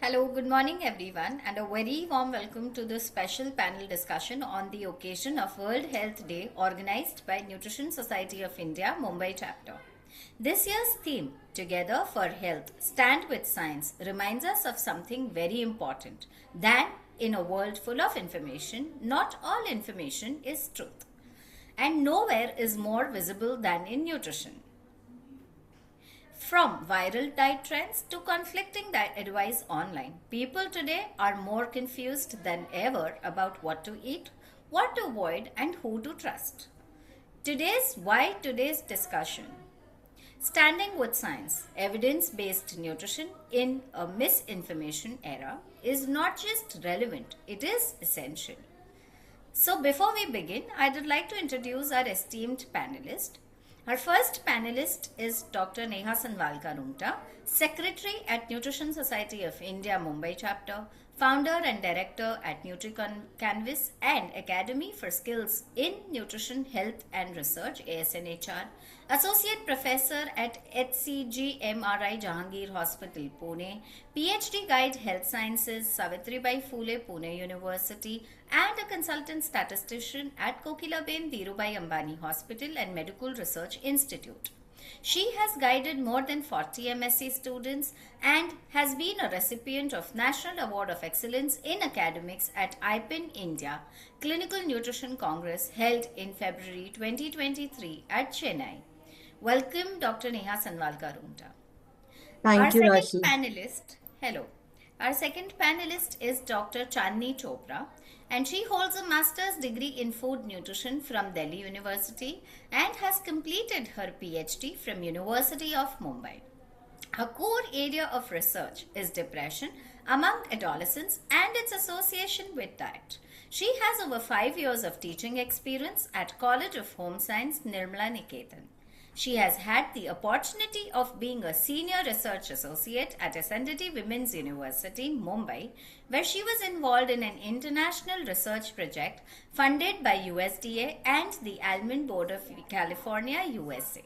Hello, good morning everyone, and a very warm welcome to this special panel discussion on the occasion of World Health Day organized by Nutrition Society of India, Mumbai chapter. This year's theme, Together for Health, Stand with Science, reminds us of something very important that in a world full of information, not all information is truth. And nowhere is more visible than in nutrition. From viral diet trends to conflicting diet advice online, people today are more confused than ever about what to eat, what to avoid, and who to trust. Today's discussion. Standing with science, evidence based nutrition in a misinformation era is not just relevant, it is essential. So, before we begin, I would like to introduce our esteemed panelist. Our first panelist is Dr. Neha Sanwalkar Rungta, Secretary at Nutrition Society of India Mumbai chapter, founder and director at NutriCanvas and Academy for Skills in Nutrition, Health and Research (ASNHR), associate professor at HCG MRI Jahangir Hospital Pune, PhD guide Health Sciences Savitribai Phule Pune University, and a consultant statistician at Kokilaben Dhirubhai Ambani Hospital and Medical Research Institute. She has guided more than 40 MSc students and has been a recipient of National Award of Excellence in Academics at IPIN India Clinical Nutrition Congress held in February 2023 at Chennai. Welcome, Dr. Neha Sanwalkar Rungta. Our Thank you, second Rashi. panelist, hello. Our second panelist is Dr. Chandni Chopra, and she holds a master's degree in food nutrition from Delhi University and has completed her PhD from University of Mumbai. Her core area of research is depression among adolescents and its association with diet. She has over 5 years of teaching experience at College of Home Science, Nirmala Niketan. She has had the opportunity of being a senior research associate at Ascendity Women's University, Mumbai, where she was involved in an international research project funded by USDA and the Almond Board of California, USA.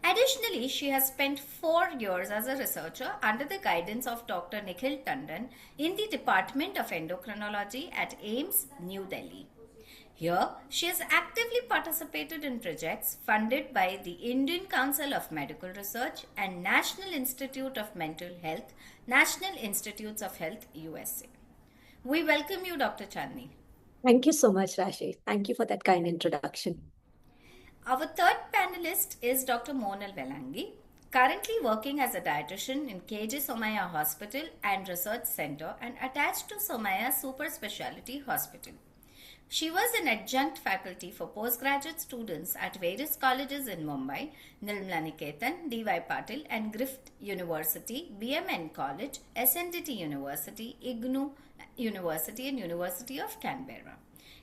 Additionally, she has spent 4 years as a researcher under the guidance of Dr. Nikhil Tandon in the Department of Endocrinology at AIIMS, New Delhi. Here, she has actively participated in projects funded by the Indian Council of Medical Research and National Institute of Mental Health, National Institutes of Health, USA. We welcome you, Dr. Chandni. Thank you so much, Rashi. Thank you for that kind introduction. Our third panelist is Dr. Monal Velangi, currently working as a dietitian in KJ Somaya Hospital and Research Center and attached to Somaya Super Speciality Hospital. She was an adjunct faculty for postgraduate students at various colleges in Mumbai, Nirmala Niketan, D.Y. Patil and Griffith University, BMN College, SNDT University, IGNOU University and University of Canberra.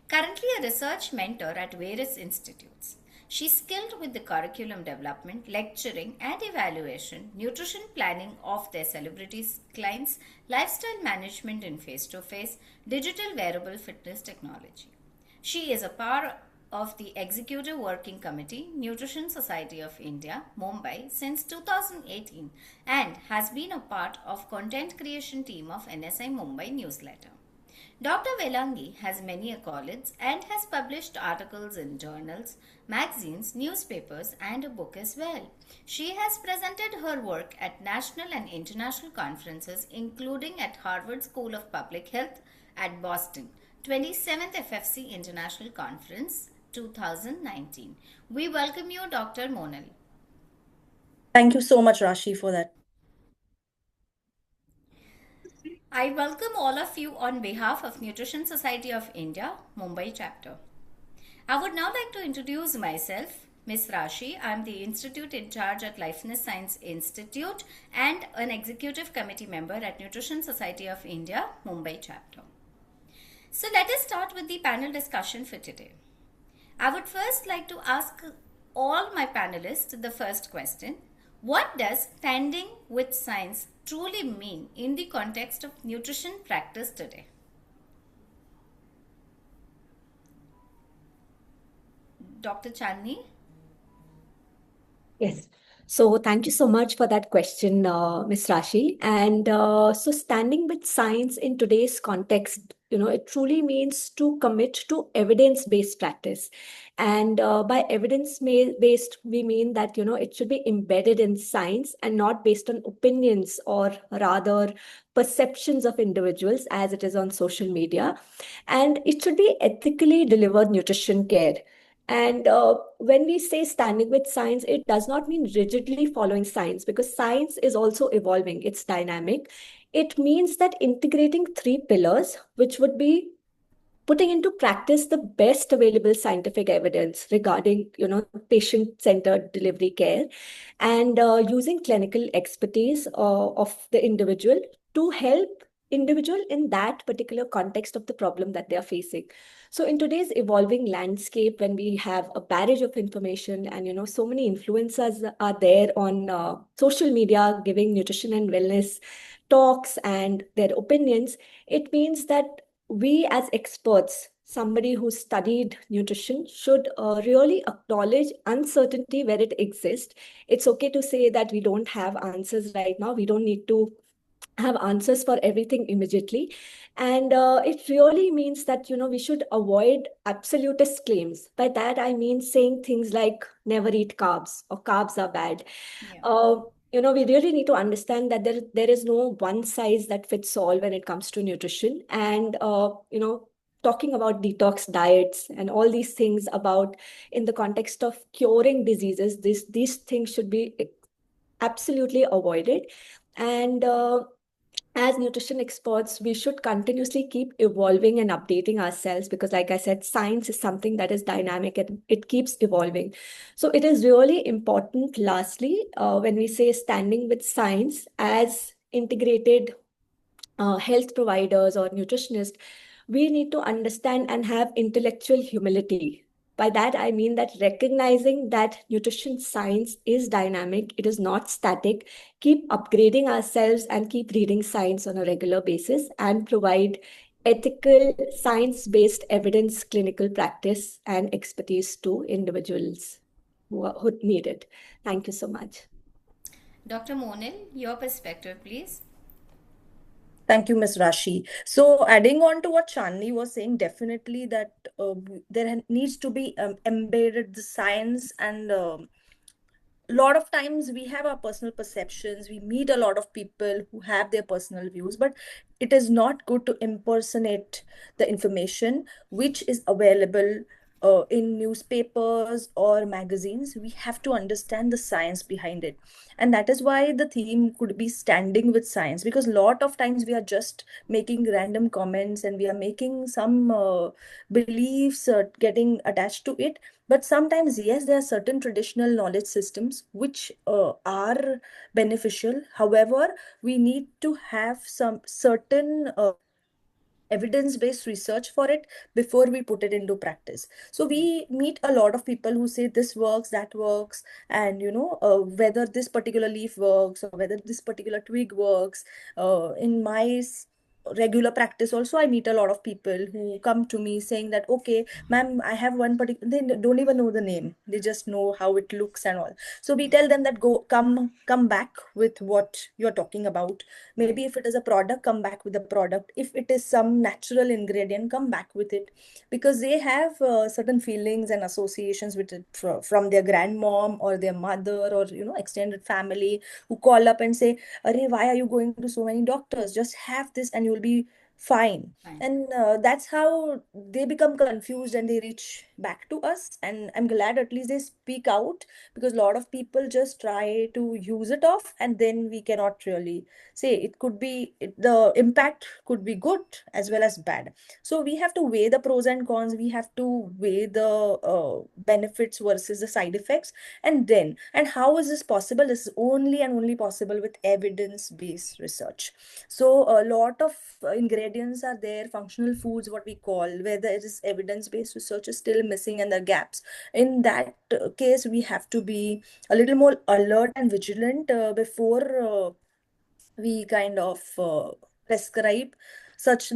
Currently a research mentor at various institutes. She's skilled with the curriculum development, lecturing and evaluation, nutrition planning of their celebrities clients, lifestyle management in face-to-face, digital wearable fitness technology. She is a part of the Executive Working Committee, Nutrition Society of India, Mumbai since 2018 and has been a part of content creation team of NSI Mumbai newsletter. Dr. Velangi has many accolades and has published articles in journals, magazines, newspapers, and a book as well. She has presented her work at national and international conferences, including at Harvard School of Public Health at Boston, 27th FFC International Conference 2019. We welcome you, Dr. Monal. Thank you so much, Rashi, for that. I welcome all of you on behalf of Nutrition Society of India, Mumbai chapter. I would now like to introduce myself, Ms. Rashi. I am the institute in charge at Lifeless Science Institute and an executive committee member at Nutrition Society of India, Mumbai chapter. So let us start with the panel discussion for today. I would first like to ask all my panelists the first question. What does standing with science truly mean in the context of nutrition practice today? Dr. Chandni? Yes. So thank you so much for that question, Ms. Rashi. And so standing with science in today's context, it truly means to commit to evidence-based practice. And by evidence-based, we mean that, it should be embedded in science and not based on opinions or rather perceptions of individuals as it is on social media. And it should be ethically delivered nutrition care. And when we say standing with science, it does not mean rigidly following science because science is also evolving, it's dynamic. It means that integrating three pillars, which would be putting into practice the best available scientific evidence regarding patient-centered delivery care and using clinical expertise of the individual to help individual in that particular context of the problem that they are facing. So in today's evolving landscape, when we have a barrage of information and so many influencers are there on social media giving nutrition and wellness talks and their opinions, it means that we as experts, somebody who studied nutrition, should really acknowledge uncertainty where it exists. It's okay to say that we don't have answers right now. We don't need to have answers for everything immediately. And it really means that, we should avoid absolutist claims. By that, I mean saying things like never eat carbs or carbs are bad. Yeah. We really need to understand that there is no one size that fits all when it comes to nutrition. And, talking about detox diets and all these things about in the context of curing diseases, these things should be absolutely avoided. And as nutrition experts, we should continuously keep evolving and updating ourselves because, like I said, science is something that is dynamic and it keeps evolving. So it is really important, lastly, when we say standing with science as integrated health providers or nutritionists, we need to understand and have intellectual humility. By that, I mean that recognizing that nutrition science is dynamic, it is not static. Keep upgrading ourselves and keep reading science on a regular basis and provide ethical, science based evidence, clinical practice, and expertise to individuals who need it. Thank you so much. Dr. Monil, your perspective, please. Thank you, Ms. Rashi. So, adding on to what Chandni was saying, definitely that there needs to be embedded the science and a lot of times we have our personal perceptions. We meet a lot of people who have their personal views, but it is not good to impersonate the information which is available in newspapers or magazines. We have to understand the science behind it, and that is why the theme could be standing with science, because a lot of times we are just making random comments and we are making some beliefs getting attached to it. But sometimes, yes, there are certain traditional knowledge systems which are beneficial. However, we need to have some certain evidence-based research for it before we put it into practice. So we meet a lot of people who say this works, that works, and whether this particular leaf works or whether this particular twig works. In my regular practice also, I meet a lot of people who come to me saying that, okay, ma'am, I have one particular, they don't even know the name, they just know how it looks and all. So we tell them that come back with what you're talking about. Maybe if it is a product, come back with the product. If it is some natural ingredient, come back with it, because they have certain feelings and associations with it from their grandmom or their mother or extended family, who call up and say, Arey, why are you going to so many doctors? Just have this and you'll be fine. Fine. And that's how they become confused and they reach back to us. And I'm glad at least they speak out, because a lot of people just try to use it off, and then we cannot really say. It could be the impact could be good as well as bad. So we have to weigh the pros and cons. We have to weigh the benefits versus the side effects. And how is this possible? This is only and only possible with evidence-based research. So a lot of ingredients are there, functional foods, what we call, where there is evidence-based research is still missing and the gaps. In that case, we have to be a little more alert and vigilant before we kind of prescribe such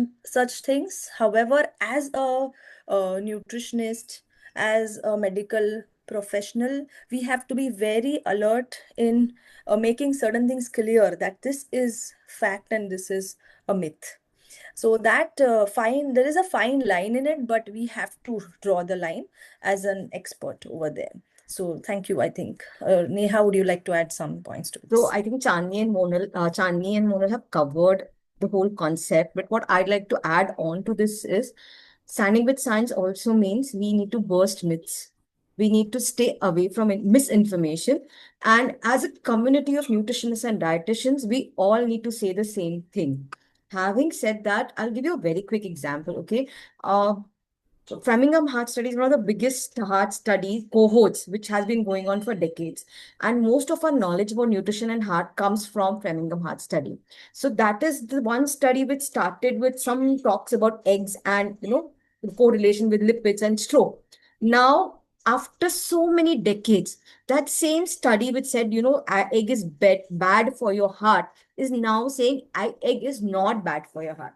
things. However, as a nutritionist, as a medical professional, we have to be very alert in making certain things clear that this is fact and this is a myth. So that there is a fine line in it, but we have to draw the line as an expert over there. So thank you. I think Neha, would you like to add some points to So this? I think Chandni and Monal have covered the whole concept. But what I'd like to add on to this is standing with science also means we need to burst myths. We need to stay away from misinformation. And as a community of nutritionists and dietitians, we all need to say the same thing. Having said that, I'll give you a very quick example, okay? So Framingham Heart Study is one of the biggest heart study cohorts which has been going on for decades. And most of our knowledge about nutrition and heart comes from Framingham Heart Study. So that is the one study which started with some talks about eggs and, the correlation with lipids and stroke. Now, after so many decades, that same study which said, egg is bad for your heart is now saying egg is not bad for your heart.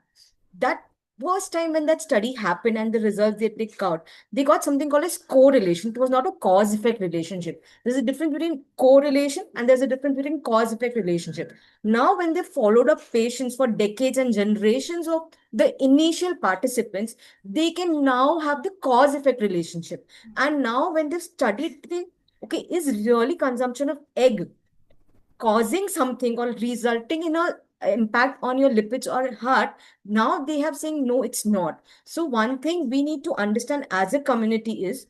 That first time when that study happened and the results they took out, they got something called as correlation. It was not a cause-effect relationship. There's a difference between correlation and there's a difference between cause-effect relationship. Now, when they followed up patients for decades and generations of the initial participants, they can now have the cause-effect relationship. And now when they've studied okay, is really consumption of egg causing something or resulting in a impact on your lipids or heart, now they have saying no, it's not. So one thing we need to understand as a community is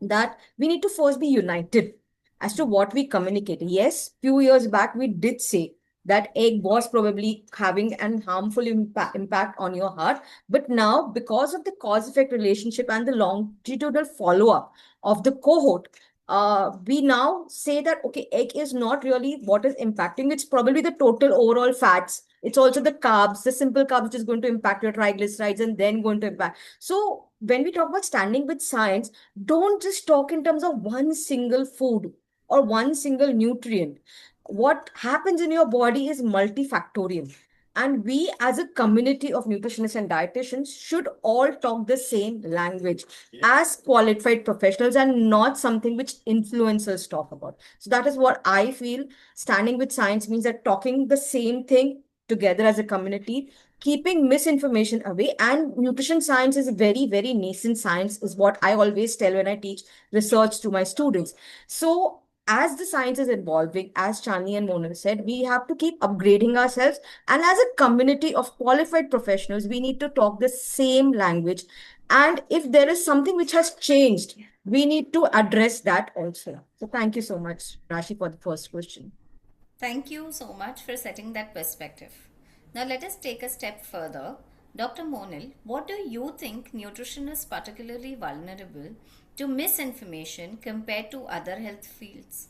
that we need to first be united as to what we communicate. Yes, few years back we did say that egg was probably having an harmful impact on your heart, but now because of the cause effect relationship and the longitudinal follow up of the cohort, we now say that okay, egg is not really what is impacting. It's probably the total overall fats. It's also the carbs, the simple carbs, which is going to impact your triglycerides and then going to impact. So when we talk about standing with science, don't just talk in terms of one single food or one single nutrient. What happens in your body is multifactorial. And we, as a community of nutritionists and dietitians, should all talk the same language as qualified professionals and not something which influencers talk about. So that is what I feel standing with science means, that talking the same thing together as a community, keeping misinformation away. And nutrition science is a very, very nascent science, is what I always tell when I teach research to my students. So as the science is evolving, as Chani and Mona said, we have to keep upgrading ourselves. And as a community of qualified professionals, we need to talk the same language. And if there is something which has changed, we need to address that also. So thank you so much, Rashi, for the first question. Thank you so much for setting that perspective. Now let us take a step further. Dr. Monal, what do you think nutrition is particularly vulnerable to misinformation compared to other health fields?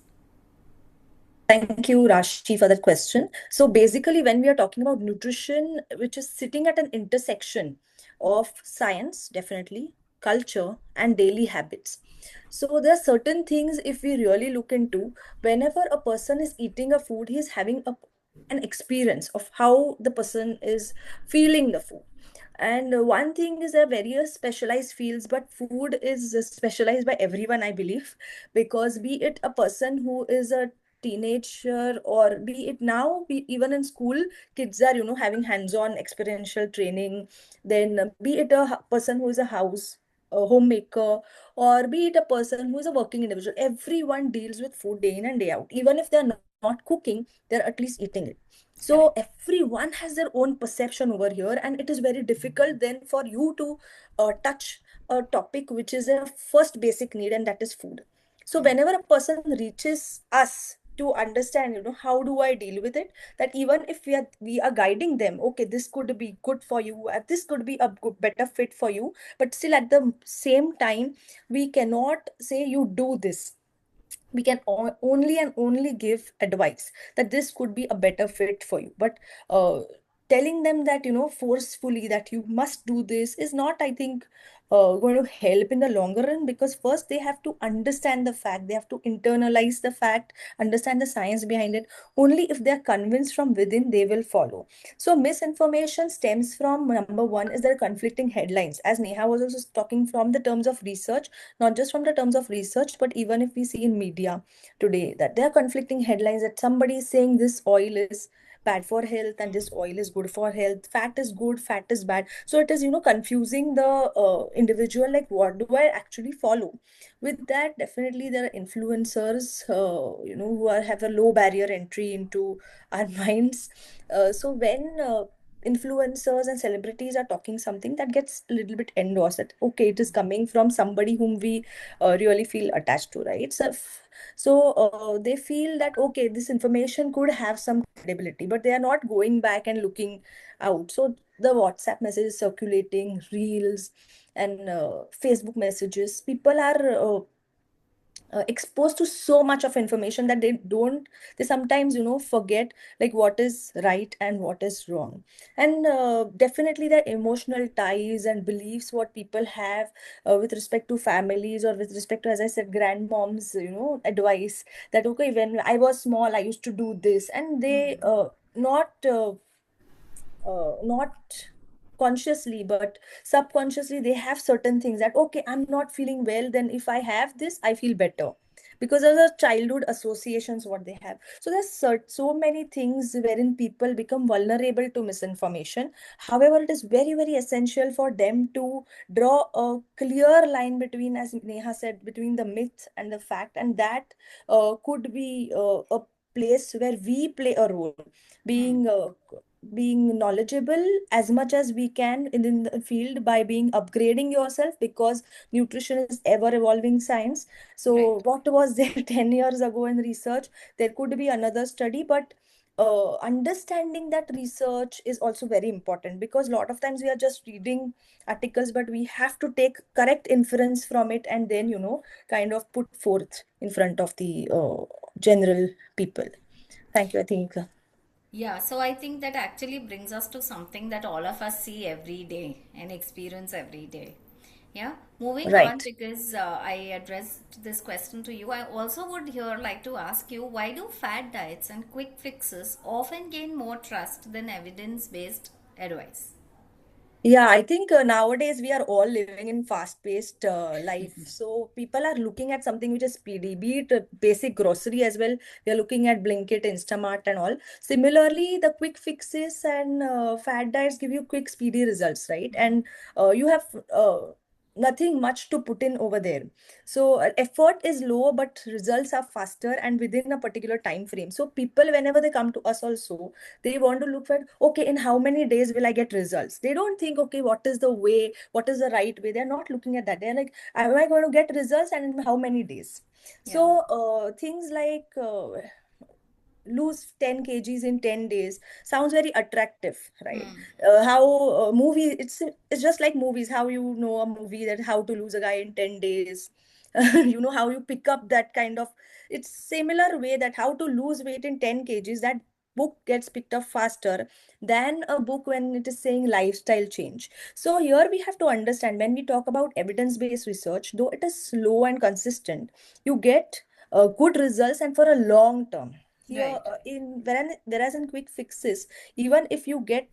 Thank you, Rashi, for that question. So basically, when we are talking about nutrition, which is sitting at an intersection of science, definitely, culture, and daily habits. So there are certain things, if we really look into, whenever a person is eating a food, he is having an experience of how the person is feeling the food. And one thing is there are various specialized fields, but food is specialized by everyone, I believe, because be it a person who is a teenager or be it now, even in school, kids are, having hands-on experiential training. Then be it a person who is a homemaker, or be it a person who is a working individual, everyone deals with food day in and day out. Even if they're not cooking, they're at least eating it. So everyone has their own perception over here, and it is very difficult then for you to touch a topic which is a first basic need, and that is food. So whenever a person reaches us to understand, how do I deal with it, that even if we are guiding them, okay, this could be good for you, this could be a good, better fit for you, but still at the same time, we cannot say you do this. We can only and only give advice that this could be a better fit for you, but telling them that, forcefully that you must do this is not, I think, going to help in the longer run, because first they have to understand the fact, they have to internalize the fact, understand the science behind it. Only if they're convinced from within, they will follow. So misinformation stems from, number one, is there conflicting headlines, as Neha was also talking, from the terms of research, not just from the terms of research, but even if we see in media today that there are conflicting headlines, that somebody is saying this oil is bad for health and this oil is good for health, fat is good, fat is bad. So it is, confusing the individual, like what do I actually follow. With that, definitely there are influencers, who have a low barrier entry into our minds. So when influencers and celebrities are talking something, that gets a little bit endorsed, that okay, it is coming from somebody whom we really feel attached to, right? So they feel that okay, this information could have some credibility, but they are not going back and looking out. So the WhatsApp messages circulating, reels, and Facebook messages, people are exposed to so much of information that they sometimes, forget like what is right and what is wrong. And definitely the emotional ties and beliefs what people have with respect to families, or with respect to, as I said, grandmoms, advice, that okay, when I was small I used to do this, and they not consciously but subconsciously, they have certain things that okay, I'm not feeling well, then if I have this I feel better, because of the childhood associations what they have. So there's so many things wherein people become vulnerable to misinformation. However, it is very, very essential for them to draw a clear line between, as Neha said, between the myth and the fact, and that could be a place where we play a role, being being knowledgeable as much as we can in the field, by being upgrading yourself, because nutrition is ever evolving science. So Right. what was there 10 years ago in research, there could be another study, but understanding that research is also very important, because a lot of times we are just reading articles, but we have to take correct inference from it, and then kind of put forth in front of the general people. Thank you, I think. Yeah, so I think that actually brings us to something that all of us see every day and experience every day. Yeah, moving on, Right. because I addressed this question to you, I also would here like to ask you, why do fad diets and quick fixes often gain more trust than evidence-based advice? Yeah, I think nowadays we are all living in fast-paced life. So people are looking at something which is speedy, be it basic grocery as well. We are looking at Blinkit, Instamart, and all. Similarly, the quick fixes and fad diets give you quick, speedy results, right? And you have nothing much to put in over there. So effort is low, but results are faster and within a particular time frame. So people, whenever they come to us also, they want to look at okay, in how many days will I get results. They don't think okay, what is the way, what is the right way. They're not looking at that. They're like, am I going to get results and in how many days? Yeah. So things like lose 10 kgs in 10 days sounds very attractive, right? Hmm. How movie it's just like movies, how you know a movie that how to lose a guy in 10 days. You know how you pick up that kind of, it's similar way that how to lose weight in 10 kgs, that book gets picked up faster than a book when it is saying lifestyle change. So here we have to understand, when we talk about evidence based research, though it is slow and consistent, you get good results and for a long term. Here Right. whereas in quick fixes, even if you get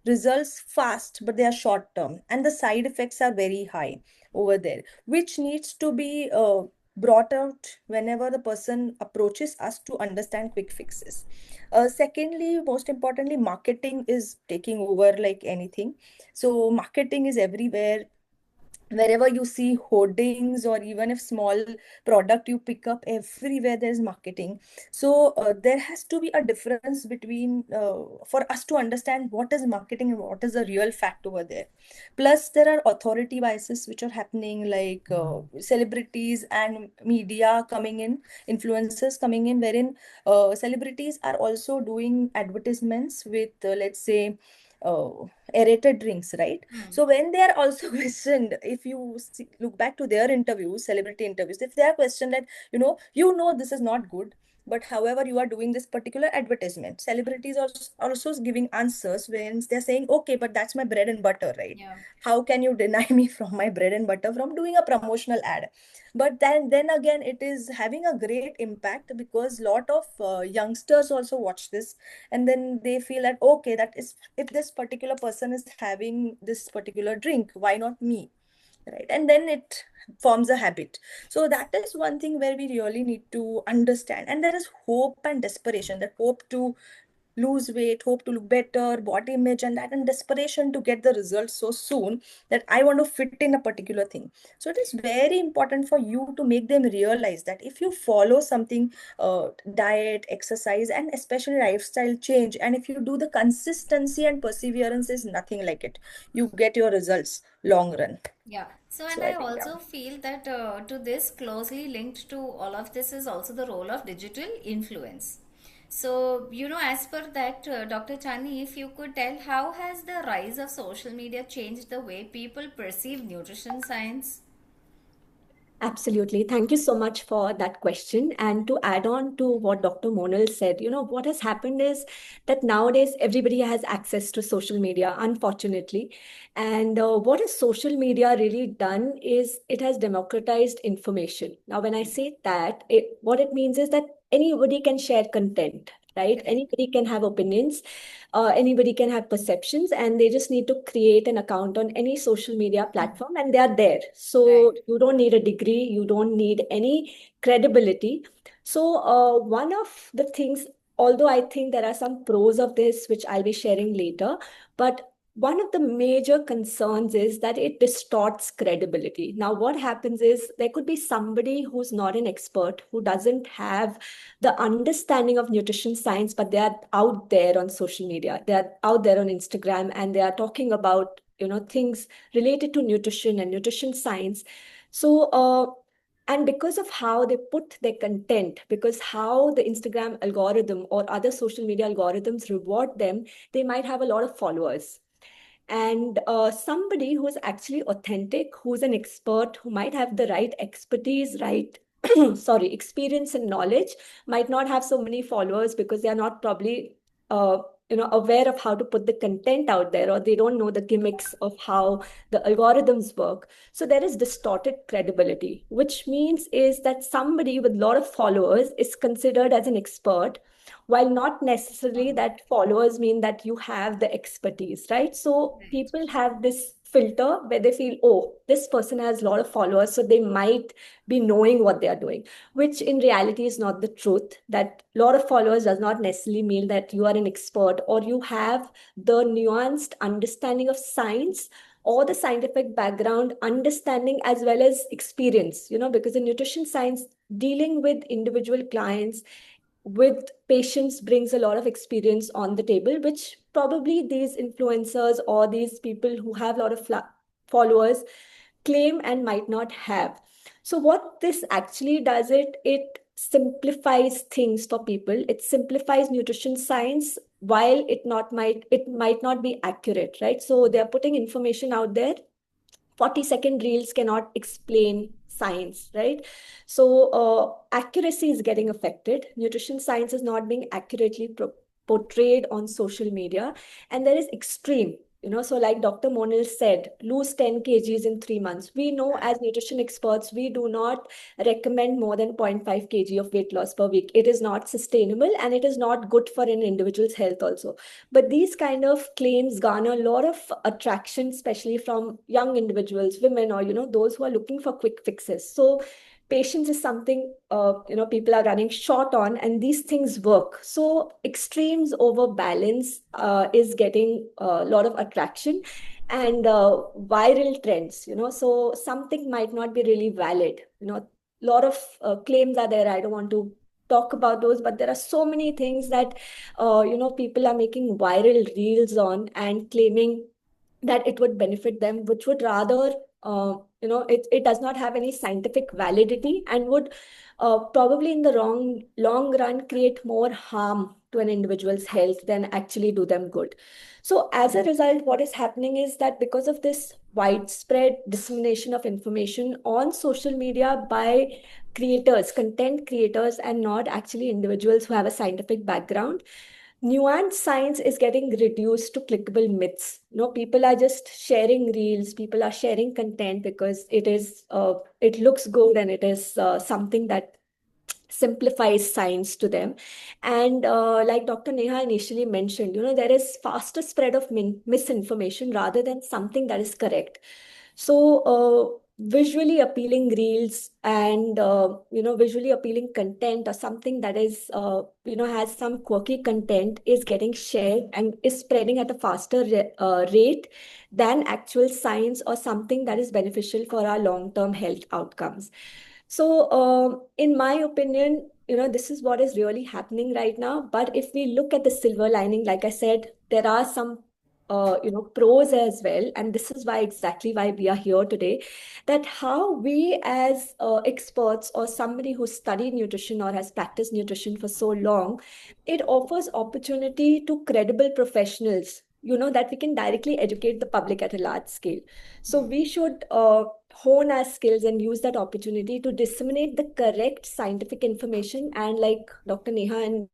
results fast, but they are short term and the side effects are very high over there, which needs to be brought out whenever the person approaches us to understand quick fixes. Secondly, most importantly, marketing is taking over like anything. So marketing is everywhere. Wherever you see hoardings, or even if small product you pick up, everywhere there's marketing. So there has to be a difference between for us to understand what is marketing and what is the real fact over there. Plus there are authority biases which are happening, like celebrities and media coming in, influencers coming in, wherein celebrities are also doing advertisements with let's say uh, aerated drinks, right? Hmm. So when they are also questioned, if you look back to their interviews, celebrity interviews, if they are questioned that, this is not good, but however you are doing this particular advertisement, celebrities are also giving answers when they're saying, okay, but that's my bread and butter, right? Yeah. How can you deny me from my bread and butter from doing a promotional ad? But then again, it is having a great impact because lot of youngsters also watch this, and then they feel that, okay, that is, if this particular person is having this particular drink, why not me, right? And then it forms a habit. So that is one thing where we really need to understand. And there is hope and desperation, that hope to lose weight, hope to look better, body image, and that, and desperation to get the results so soon, that I want to fit in a particular thing. So it is very important for you to make them realize that if you follow something, diet, exercise, and especially lifestyle change, and if you do, the consistency and perseverance is nothing like it, you get your results long run. Yeah. So, and So I I think, yeah. also feel that to this, closely linked to all of this, is also the role of digital influence. So, as per that, Dr. Chani, if you could tell, how has the rise of social media changed the way people perceive nutrition science? Absolutely. Thank you so much for that question. And to add on to what Dr. Monal said, what has happened is that nowadays everybody has access to social media, unfortunately. And what has social media really done is it has democratized information. Now, when I say that, what it means is that anybody can share content, right? Correct. Anybody can have opinions, anybody can have perceptions, and they just need to create an account on any social media platform and they are there. So Right. you don't need a degree, you don't need any credibility. So one of the things, although I think there are some pros of this, which I'll be sharing later, but one of the major concerns is that it distorts credibility. Now, what happens is there could be somebody who's not an expert, who doesn't have the understanding of nutrition science, but they are out there on social media. They are out there on Instagram and they are talking about, things related to nutrition and nutrition science. So, and because of how they put their content, because how the Instagram algorithm or other social media algorithms reward them, they might have a lot of followers. And somebody who's actually authentic, who's an expert, who might have the right expertise, right, sorry, experience and knowledge, might not have so many followers because they are not probably, aware of how to put the content out there, or they don't know the gimmicks of how the algorithms work. So there is distorted credibility, which means is that somebody with a lot of followers is considered as an expert, while not necessarily that followers mean that you have the expertise, right? So Right. people have this filter where they feel, oh, this person has a lot of followers, so they might be knowing what they are doing, which in reality is not the truth. That a lot of followers does not necessarily mean that you are an expert or you have the nuanced understanding of science or the scientific background understanding as well as experience, because in nutrition science, dealing with individual clients with patients brings a lot of experience on the table, which probably these influencers or these people who have a lot of followers claim and might not have. So what this actually does, it simplifies things for people. It simplifies nutrition science while it might not be accurate, right? So they're putting information out there. 40-second reels cannot explain science, right? So accuracy is getting affected. Nutrition science is not being accurately portrayed on social media. And there is extreme, so like Dr. Monil said, lose 10 kgs in 3 months. We know as nutrition experts, we do not recommend more than 0.5 kg of weight loss per week. It is not sustainable and it is not good for an individual's health also. But these kind of claims garner a lot of attraction, especially from young individuals, women, or those who are looking for quick fixes. So patience is something people are running short on, and these things work. So extremes over balance is getting a lot of attraction, and viral trends. So something might not be really valid. A lot of claims are there. I don't want to talk about those, but there are so many things that people are making viral reels on and claiming that it would benefit them, which would rather, it does not have any scientific validity and would probably in the long run create more harm to an individual's health than actually do them good. So as a result, what is happening is that because of this widespread dissemination of information on social media by creators, content creators, and not actually individuals who have a scientific background. Nuanced science is getting reduced to clickable myths. People are just sharing reels, people are sharing content because it looks good and it is something that simplifies science to them. And like Dr. Neha initially mentioned, there is faster spread of misinformation rather than something that is correct. So visually appealing reels and visually appealing content or something that is has some quirky content is getting shared and is spreading at a faster rate than actual science or something that is beneficial for our long-term health outcomes. So, in my opinion, this is what is really happening right now. But if we look at the silver lining, like I said, there are some, pros as well. And this is why exactly why we are here today, that how we as experts or somebody who studied nutrition or has practiced nutrition for so long, it offers opportunity to credible professionals, that we can directly educate the public at a large scale. So we should hone our skills and use that opportunity to disseminate the correct scientific information. And like Dr. Neha and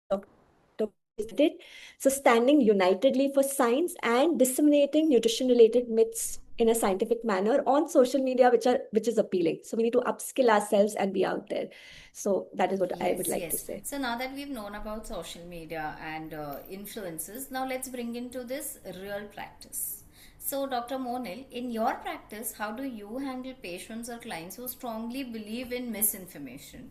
Dr. did, so standing unitedly for science and disseminating nutrition related myths in a scientific manner on social media, which is appealing. So we need to upskill ourselves and be out there. So that is what I would Yes, like to yes. say. So now that we've known about social media and influences, now let's bring into this real practice. So, Dr. Monil, in your practice, how do you handle patients or clients who strongly believe in misinformation?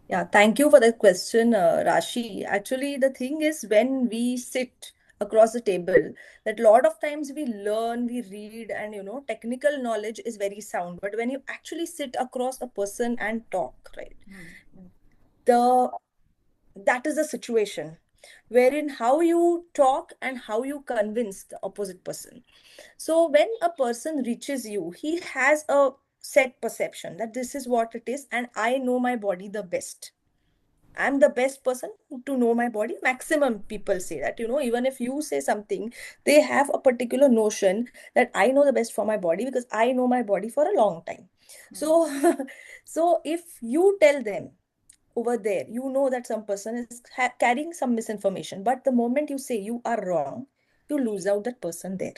Yeah, thank you for that question, Rashi. Actually, the thing is, when we sit across the table, that lot of times we learn, we read, and technical knowledge is very sound. But when you actually sit across a person and talk, right, the that is the situation wherein how you talk and how you convince the opposite person. So when a person reaches you, he has a set perception that this is what it is, and I know my body the best. I'm the best person to know my body. Maximum people say that, even if you say something, they have a particular notion that I know the best for my body because I know my body for a long time. So, so if you tell them over there, that some person is carrying some misinformation, but the moment you say you are wrong, you lose out that person there.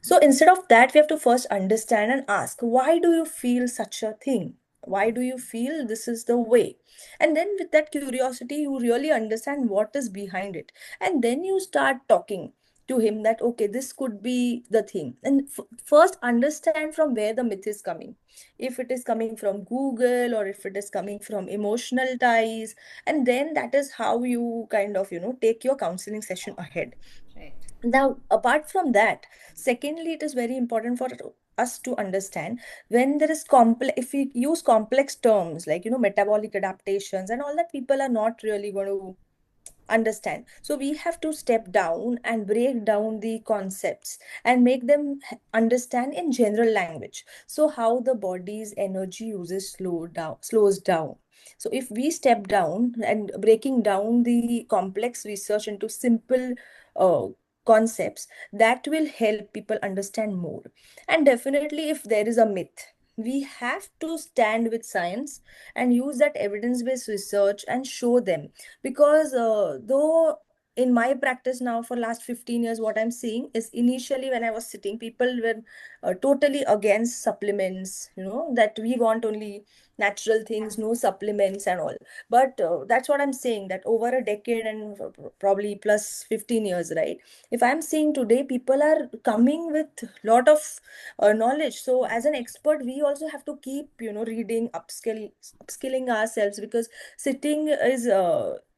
So instead of that, we have to first understand and ask, why do you feel such a thing? Why do you feel this is the way? And then with that curiosity, you really understand what is behind it. And then you start talking to him that, okay, this could be the thing. And first understand from where the myth is coming. If it is coming from Google or if it is coming from emotional ties. And then that is how you kind of, take your counseling session ahead. Right. Now, apart from that, secondly, it is very important for us to understand when there is complex, if we use complex terms like, metabolic adaptations and all that, people are not really going to understand. So we have to step down and break down the concepts and make them understand in general language. So how the body's energy uses slows down. So if we step down and breaking down the complex research into simple uh, concepts, that will help people understand more. And definitely, if there is a myth, we have to stand with science and use that evidence-based research and show them, because though in my practice now for last 15 years, what I'm seeing is initially when I was sitting, people were totally against supplements, that we want only natural things, no supplements and all. But that's what I'm saying, that over a decade and probably plus 15 years, right, if I'm seeing today, people are coming with lot of knowledge. So as an expert, we also have to keep reading, upskilling ourselves, because sitting is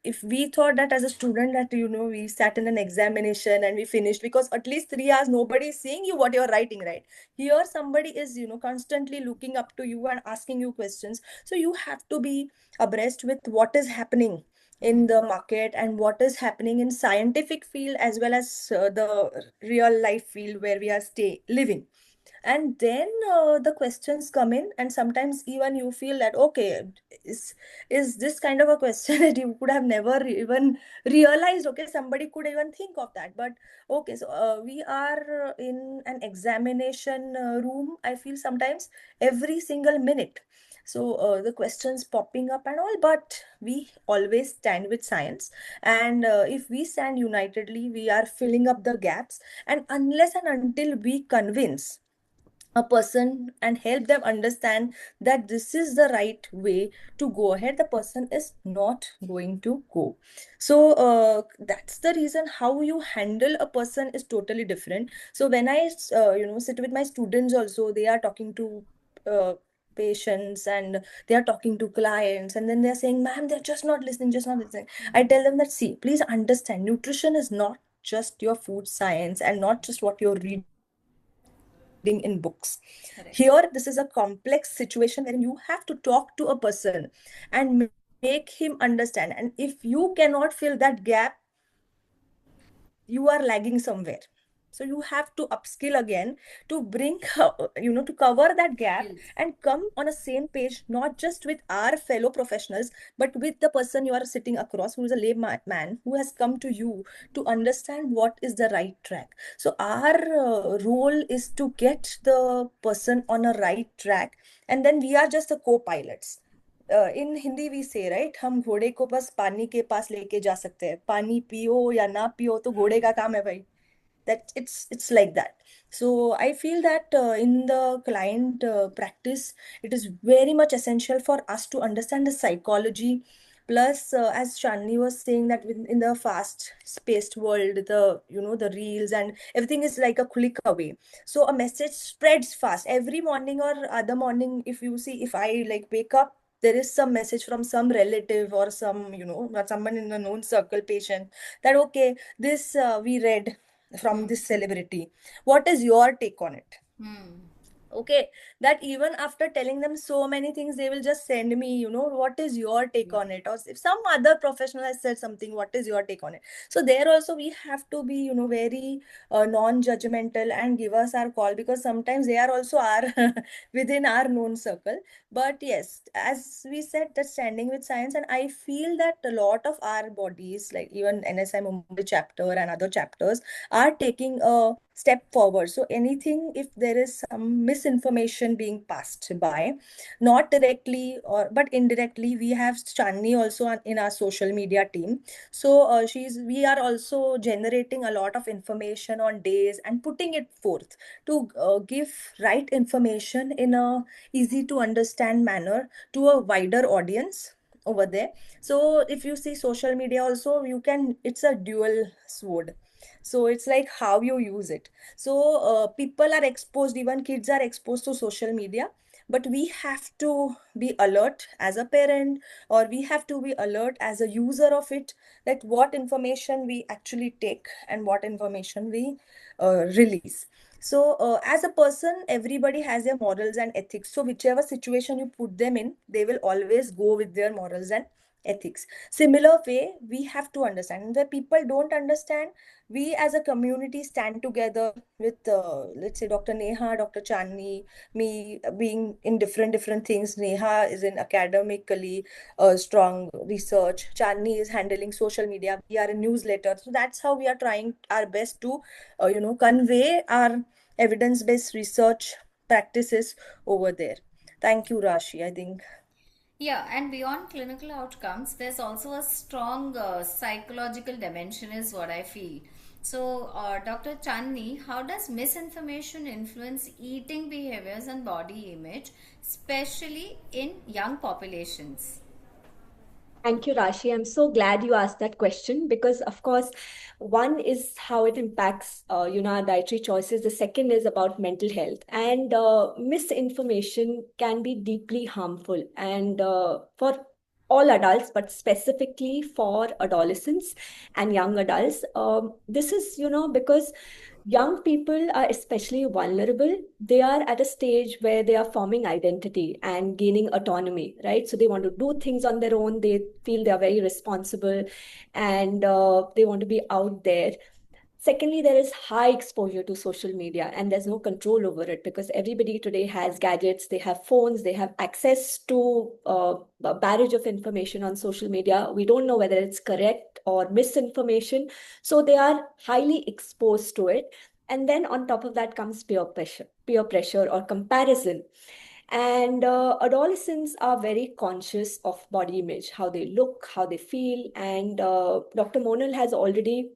if we thought that as a student that we sat in an examination and we finished, because at least 3 hours nobody is seeing you what you're writing, right? Here somebody is constantly looking up to you and asking you questions. So you have to be abreast with what is happening in the market and what is happening in scientific field as well as the real life field where we are living. And then the questions come in, and sometimes even you feel that, okay, is is this kind of a question that you could have never even realized, okay, somebody could even think of that. But okay, so we are in an examination room, I feel sometimes every single minute. So the questions popping up and all, but we always stand with science. And if we stand unitedly, we are filling up the gaps. And unless and until we convince a person and help them understand that this is the right way to go ahead, the person is not going to go. So that's the reason how you handle a person is totally different. So when I sit with my students also, they are talking to patients, and they are talking to clients, and then they're saying, ma'am, they're just not listening, just not listening. I tell them that, see, please understand, nutrition is not just your food science and not just what you're reading in books. Correct. Here, this is a complex situation wherein you have to talk to a person and make him understand. And if you cannot fill that gap, you are lagging somewhere. So you have to upskill again to bring, to cover that gap Skills. and come on a same page, not just with our fellow professionals, but with the person you are sitting across, who is a layman who has come to you to understand what is the right track. So our role is to get the person on a right track, and then we are just the co-pilots. In Hindi we say right, हम घोड़े को बस पानी के पास लेके जा सकते हैं, पानी पियो या ना पियो तो घोड़े का काम है भाई. That it's like that. So I feel that in the client practice, it is very much essential for us to understand the psychology. Plus as Shanni was saying, that in the fast paced world, the reels and everything is like a click away. So a message spreads fast every morning or other morning. If you see, if I like wake up, there is some message from some relative or some, someone in a known circle, patient, that okay, this we read from this celebrity. What is your take on it? Okay, that even after telling them so many things, they will just send me, what is your take on it? Or if some other professional has said something, what is your take on it? So there also we have to be, very non-judgmental and give us our call, because sometimes they are also our within our known circle. But yes, as we said, that standing with science, and I feel that a lot of our bodies, like even NSI Mumbai chapter and other chapters, are taking a step forward. So anything, if there is some misinformation being passed by, not directly or but indirectly, we have Channi also in our social media team. So we are also generating a lot of information on days and putting it forth to give right information in a easy to understand manner to a wider audience over there. So if you see social media also, it's a dual sword. So it's like how you use it. So people are exposed, even kids are exposed to social media, but we have to be alert as a parent, or we have to be alert as a user of it, that what information we actually take and what information we release. So as a person, everybody has their morals and ethics. So whichever situation you put them in, they will always go with their morals and ethics. Similar way, we have to understand. And the people don't understand, we as a community stand together with, let's say, Dr. Neha, Dr. Channi, me, being in different things. Neha is in academically strong research. Channi is handling social media. We are a newsletter. So that's how we are trying our best to, convey our evidence-based research practices over there. Thank you, Rashi, I think. Yeah, and beyond clinical outcomes, there's also a strong psychological dimension, is what I feel. So, Dr. Channi, how does misinformation influence eating behaviors and body image, especially in young populations? Thank you, Rashi. I'm so glad you asked that question because, of course, one is how it impacts, our dietary choices. The second is about mental health, and misinformation can be deeply harmful, and for all adults, but specifically for adolescents and young adults. This is, because young people are especially vulnerable. They are at a stage where they are forming identity and gaining autonomy, right? So they want to do things on their own. They feel they are very responsible, and they want to be out there. Secondly, there is high exposure to social media, and there's no control over it because everybody today has gadgets, they have phones, they have access to a barrage of information on social media. We don't know whether it's correct or misinformation. So they are highly exposed to it. And then on top of that comes peer pressure or comparison. And adolescents are very conscious of body image, how they look, how they feel. And Dr. Monal has already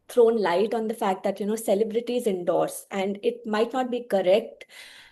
thrown light on the fact that celebrities endorse, and it might not be correct,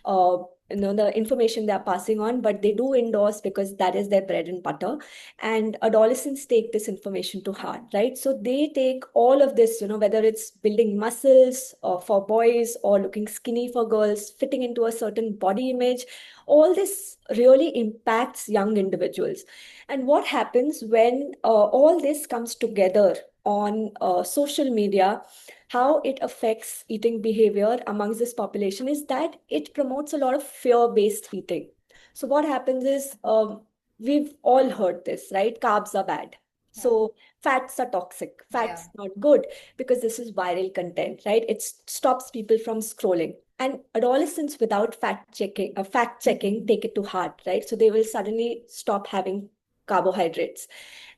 uh, the information they are passing on, but they do endorse because that is their bread and butter. And adolescents take this information to heart, right? So they take all of this, whether it's building muscles for boys or looking skinny for girls, fitting into a certain body image. All this really impacts young individuals. And what happens when all this comes together on social media, how it affects eating behavior amongst this population is that it promotes a lot of fear-based eating. So what happens is, we've all heard this, right? Carbs are bad. So fats are toxic. Fats not good because this is viral content, right? It stops people from scrolling. And adolescents without fact checking take it to heart, right? So they will suddenly stop having carbohydrates.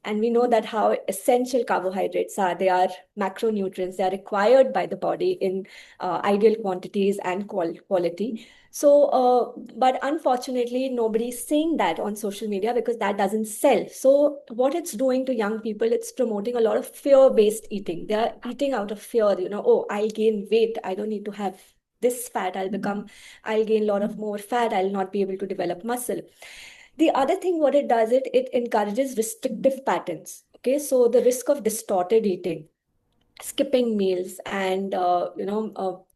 And we know that how essential carbohydrates are. They are macronutrients. They are required by the body in ideal quantities and quality. So, but unfortunately, nobody's saying that on social media because that doesn't sell. So what it's doing to young people, it's promoting a lot of fear-based eating. They are eating out of fear, oh, I'll gain weight. I don't need to have this fat. I'll gain a lot of more fat. I'll not be able to develop muscle. The other thing, what it does, it encourages restrictive patterns. Okay, so the risk of distorted eating, skipping meals, and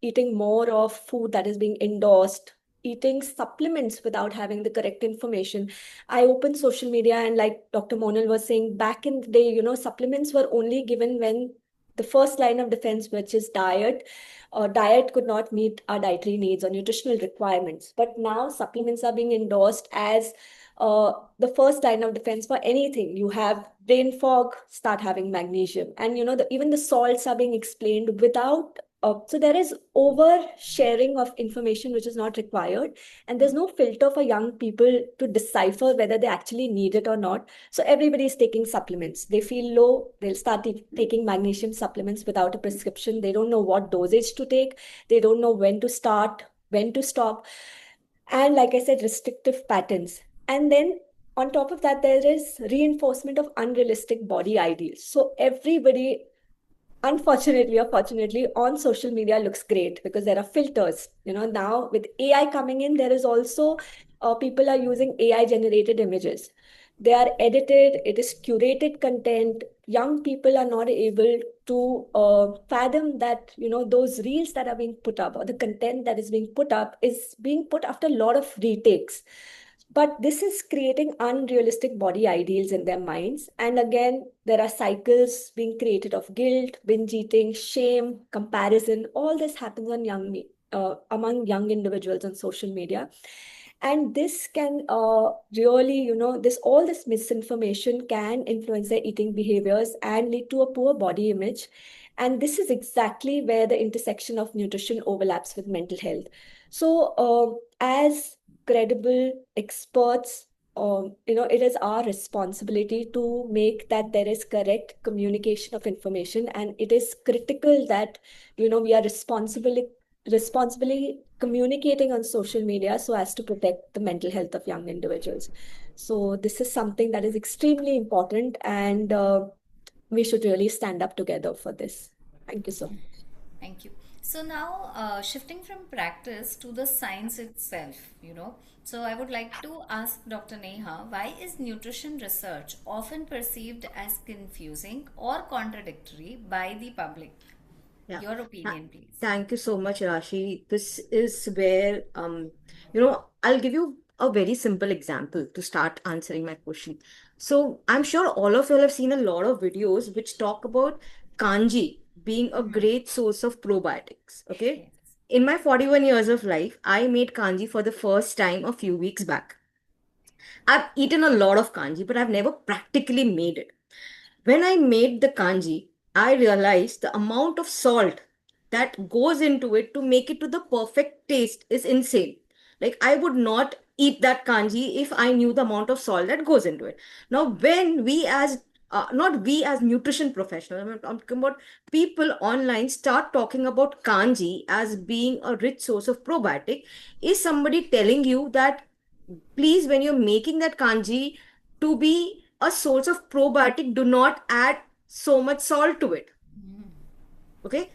eating more of food that is being endorsed, eating supplements without having the correct information. I opened social media, and like Dr. Monal was saying, back in the day, supplements were only given when the first line of defense, which is diet. Diet could not meet our dietary needs or nutritional requirements. But now supplements are being endorsed as the first line of defense for anything. You have brain fog, start having magnesium. And even the salts are being explained without so there is over sharing of information which is not required, and there's no filter for young people to decipher whether they actually need it or not. So everybody is taking supplements. They feel low, they'll start taking magnesium supplements without a prescription. They don't know what dosage to take. They don't know when to start, when to stop. And like I said, restrictive patterns. And then on top of that, there is reinforcement of unrealistic body ideals. So everybody, unfortunately or fortunately, on social media looks great because there are filters. Now with AI coming in, there is also people are using AI generated images. They are edited, it is curated content. Young people are not able to fathom that, those reels that are being put up or the content that is being put up is being put after a lot of retakes. But this is creating unrealistic body ideals in their minds. And again, there are cycles being created of guilt, binge eating, shame, comparison. All this happens on among young individuals on social media. And this can really, all this misinformation can influence their eating behaviors and lead to a poor body image. And this is exactly where the intersection of nutrition overlaps with mental health. So, as credible experts, it is our responsibility to make that there is correct communication of information, and it is critical that we are responsibly communicating on social media so as to protect the mental health of young individuals. So this is something that is extremely important, and we should really stand up together for this. Thank you so much. Thank you. So now, shifting from practice to the science itself, So I would like to ask Dr. Neha, why is nutrition research often perceived as confusing or contradictory by the public? Yeah. Your opinion, please. Thank you so much, Rashi. This is where, I'll give you a very simple example to start answering my question. So I'm sure all of you have seen a lot of videos which talk about kanji being a great source of probiotics. Okay. Yes. In my 41 years of life, I made kanji for the first time a few weeks back. I've eaten a lot of kanji, but I've never practically made it. When I made the kanji, I realized the amount of salt that goes into it to make it to the perfect taste is insane. Like, I would not eat that kanji if I knew the amount of salt that goes into it. Now, when we as not we as nutrition professionals, I'm talking about people online, start talking about kanji as being a rich source of probiotic, is somebody telling you that please, when you're making that kanji to be a source of probiotic, do not add so much salt to it. Okay,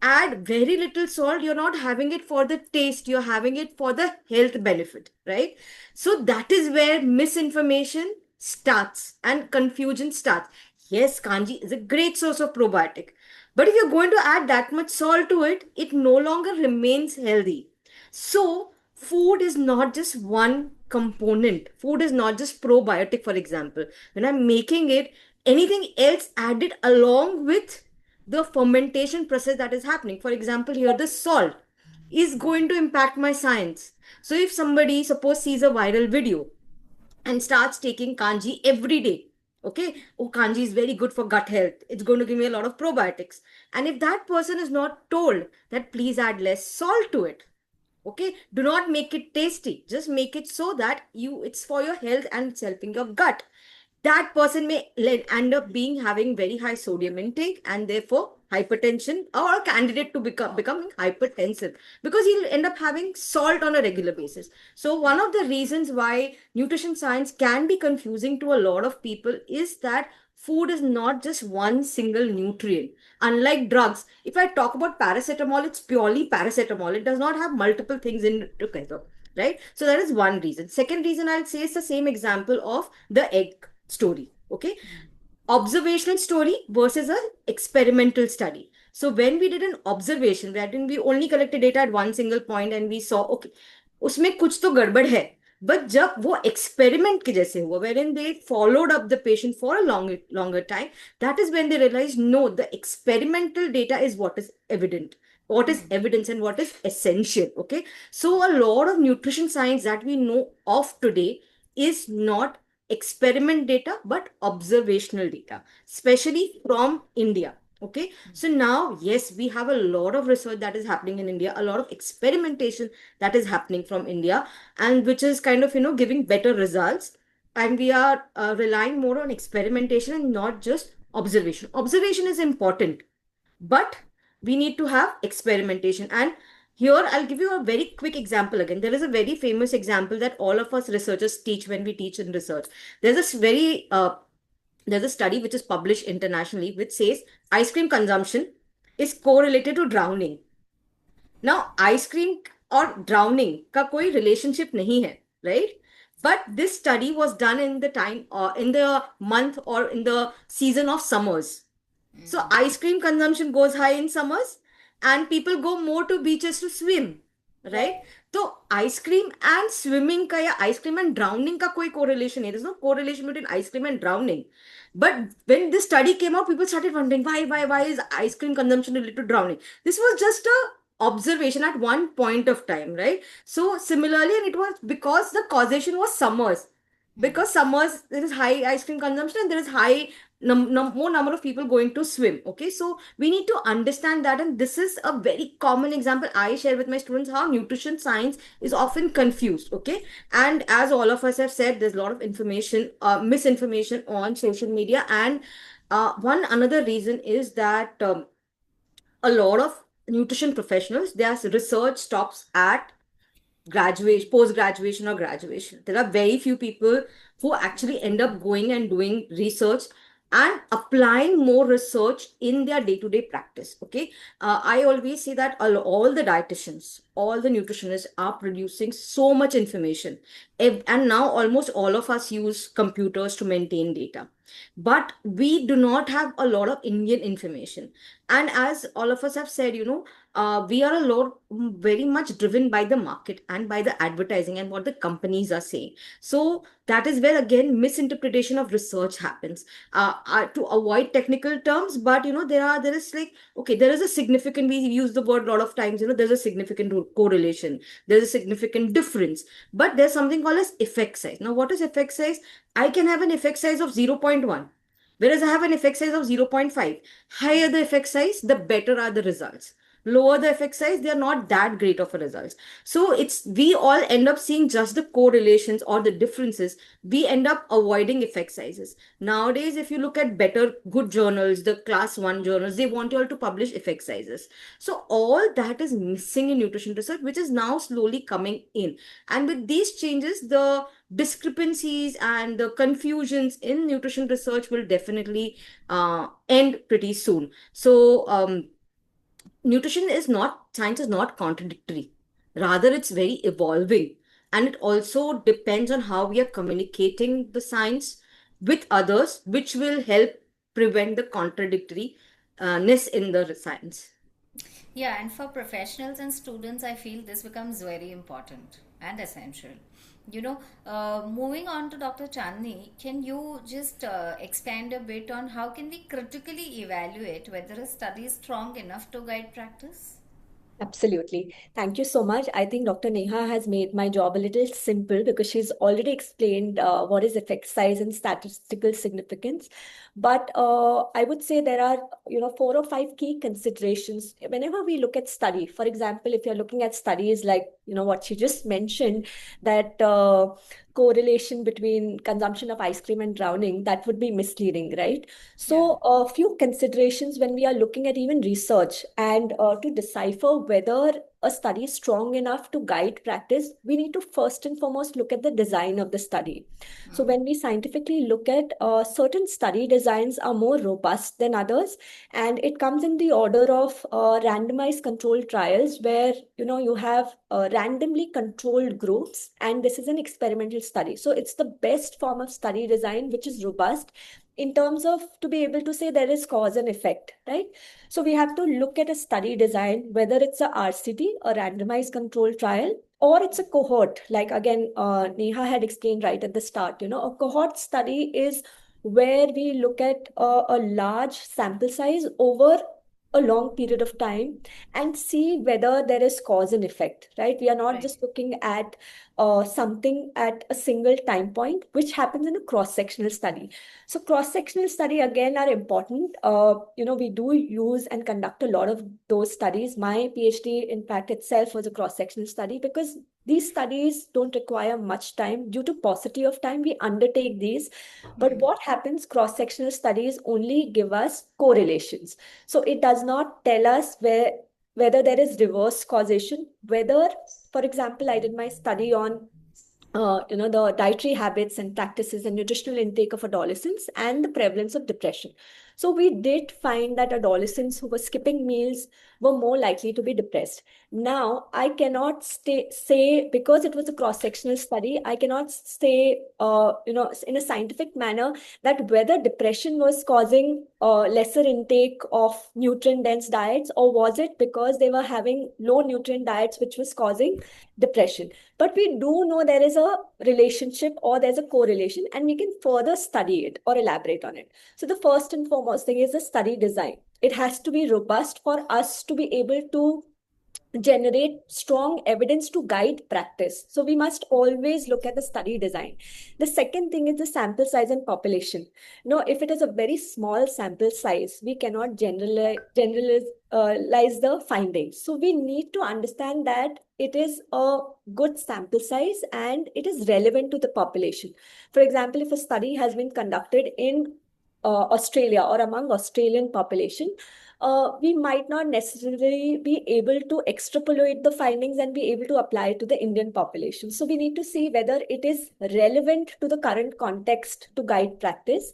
add very little salt. You're not having it for the taste, you're having it for the health benefit, right? So that is where misinformation starts and confusion starts. Yes, kanji is a great source of probiotic, but if you're going to add that much salt to it, it no longer remains healthy. So food is not just one component. Food is not just probiotic, for example. When I'm making it, anything else added along with the fermentation process that is happening. For example, here the salt is going to impact my science. So if somebody suppose sees a viral video and starts taking kanji every day, okay, oh, kanji is very good for gut health, it's going to give me a lot of probiotics, and if that person is not told that please add less salt to it, okay, do not make it tasty, just make it so that it's for your health and it's helping your gut, that person may end up being having very high sodium intake and therefore hypertension, or a candidate to becoming hypertensive, because he'll end up having salt on a regular basis. So one of the reasons why nutrition science can be confusing to a lot of people is that food is not just one single nutrient. Unlike drugs, if I talk about paracetamol, it's purely paracetamol. It does not have multiple things in it together, right? So that is one reason. Second reason I'll say is the same example of the egg story. Okay, observational story versus a experimental study. So when we did an observation, wherein we only collected data at one single point and we saw, okay, उसमें कुछ तो गड़बड़ है, but जब वो experiment के जैसे हुआ, wherein they followed up the patient for a longer time, that is when they realized, no, the experimental data is what is evident, what is evidence and what is essential. Okay, so a lot of nutrition science that we know of today is not experiment data but observational data, especially from India. Okay, so now, yes, we have a lot of research that is happening in India, a lot of experimentation that is happening from India, and which is kind of, giving better results. And we are relying more on experimentation and not just observation. Observation is important, but we need to have experimentation. And here I'll give you a very quick example again. There is a very famous example that all of us researchers teach when we teach in research. There's a study which is published internationally which says ice cream consumption is correlated to drowning. Now, ice cream और drowning का कोई relationship नहीं है, right? But this study was done in the month or in the season of summers. So ice cream consumption goes high in summers and people go more to beaches to swim, right? So ice cream and swimming का या ice cream and drowning का कोई correlation नहीं. There's no correlation between ice cream and drowning. But when this study came out, people started wondering why is ice cream consumption related to drowning? This was just a observation at one point of time, right? So similarly, and it was because the causation was summers. Because summers, there is high ice cream consumption and there is high more number of people going to swim. Okay, so we need to understand that, and this is a very common example I share with my students, how nutrition science is often confused. Okay, and as all of us have said, there's a lot of information, misinformation on social media, and one another reason is that a lot of nutrition professionals, their research stops at graduation, post graduation, or graduation. There are very few people who actually end up going and doing research and applying more research in their day-to-day practice. Okay, I always say that all the dietitians, all the nutritionists are producing so much information, and now almost all of us use computers to maintain data, but we do not have a lot of Indian information. And as all of us have said, we are a lot very much driven by the market and by the advertising and what the companies are saying. So that is where again misinterpretation of research happens. To avoid technical terms, but there is like, okay, there is a significant, we use the word a lot of times, there's a significant correlation, there's a significant difference, but there's something called as effect size. Now, what is effect size? I can have an effect size of 0.1, whereas I have an effect size of 0.5. Higher the effect size, the better are the results. lower the effect size, they are not that great of a results. So we all end up seeing just the correlations or the differences. We end up avoiding effect sizes. Nowadays, if you look at better, good journals, the class one journals, they want you all to publish effect sizes. So all that is missing in nutrition research, which is now slowly coming in. And with these changes, the discrepancies and the confusions in nutrition research will definitely end pretty soon. So nutrition is not, science is not contradictory. Rather, it's very evolving. And it also depends on how we are communicating the science with others, which will help prevent the contradictoriness in the science. Yeah, and for professionals and students, I feel this becomes very important and essential. Moving on to Dr. Chandni, can you just expand a bit on how can we critically evaluate whether a study is strong enough to guide practice? Absolutely. Thank you so much. I think Dr. Neha has made my job a little simple because she's already explained what is effect size and statistical significance. But I would say there are, 4 or 5 key considerations whenever we look at study. For example, if you're looking at studies like, what she just mentioned, that correlation between consumption of ice cream and drowning, that would be misleading, right? So, a few considerations when we are looking at even research and to decipher whether a study is strong enough to guide practice, we need to first and foremost look at the design of the study. So, when we scientifically look at certain study designs are more robust than others, and it comes in the order of randomized controlled trials where you have randomly controlled groups, and this is an experimental study. So, it's the best form of study design which is robust in terms of to be able to say there is cause and effect, right? So we have to look at a study design, whether it's a RCT, a randomized controlled trial, or it's a cohort. Like again, Neha had explained right at the start, a cohort study is where we look at a large sample size over a long period of time and see whether there is cause and effect, right? We are not Right. just looking at something at a single time point, which happens in a cross-sectional study. So cross-sectional study again are important. We do use and conduct a lot of those studies. My PhD, in fact, itself was a cross-sectional study because these studies don't require much time. Due to paucity of time, we undertake these. But what happens, cross-sectional studies only give us correlations. So it does not tell us whether there is reverse causation, whether, for example, I did my study on the dietary habits and practices and nutritional intake of adolescents and the prevalence of depression. So we did find that adolescents who were skipping meals were more likely to be depressed. Now, I cannot say, because it was a cross-sectional study, I cannot say, in a scientific manner that whether depression was causing lesser intake of nutrient-dense diets, or was it because they were having low nutrient diets, which was causing depression. But we do know there is a relationship or there's a correlation, and we can further study it or elaborate on it. So the first and foremost thing is the study design. It has to be robust for us to be able to generate strong evidence to guide practice. So we must always look at the study design. The second thing is the sample size and population. If it is a very small sample size, we cannot generalize the findings. So we need to understand that it is a good sample size and it is relevant to the population. For example, if a study has been conducted in Australia or among Australian population, we might not necessarily be able to extrapolate the findings and be able to apply it to the Indian population. So we need to see whether it is relevant to the current context to guide practice.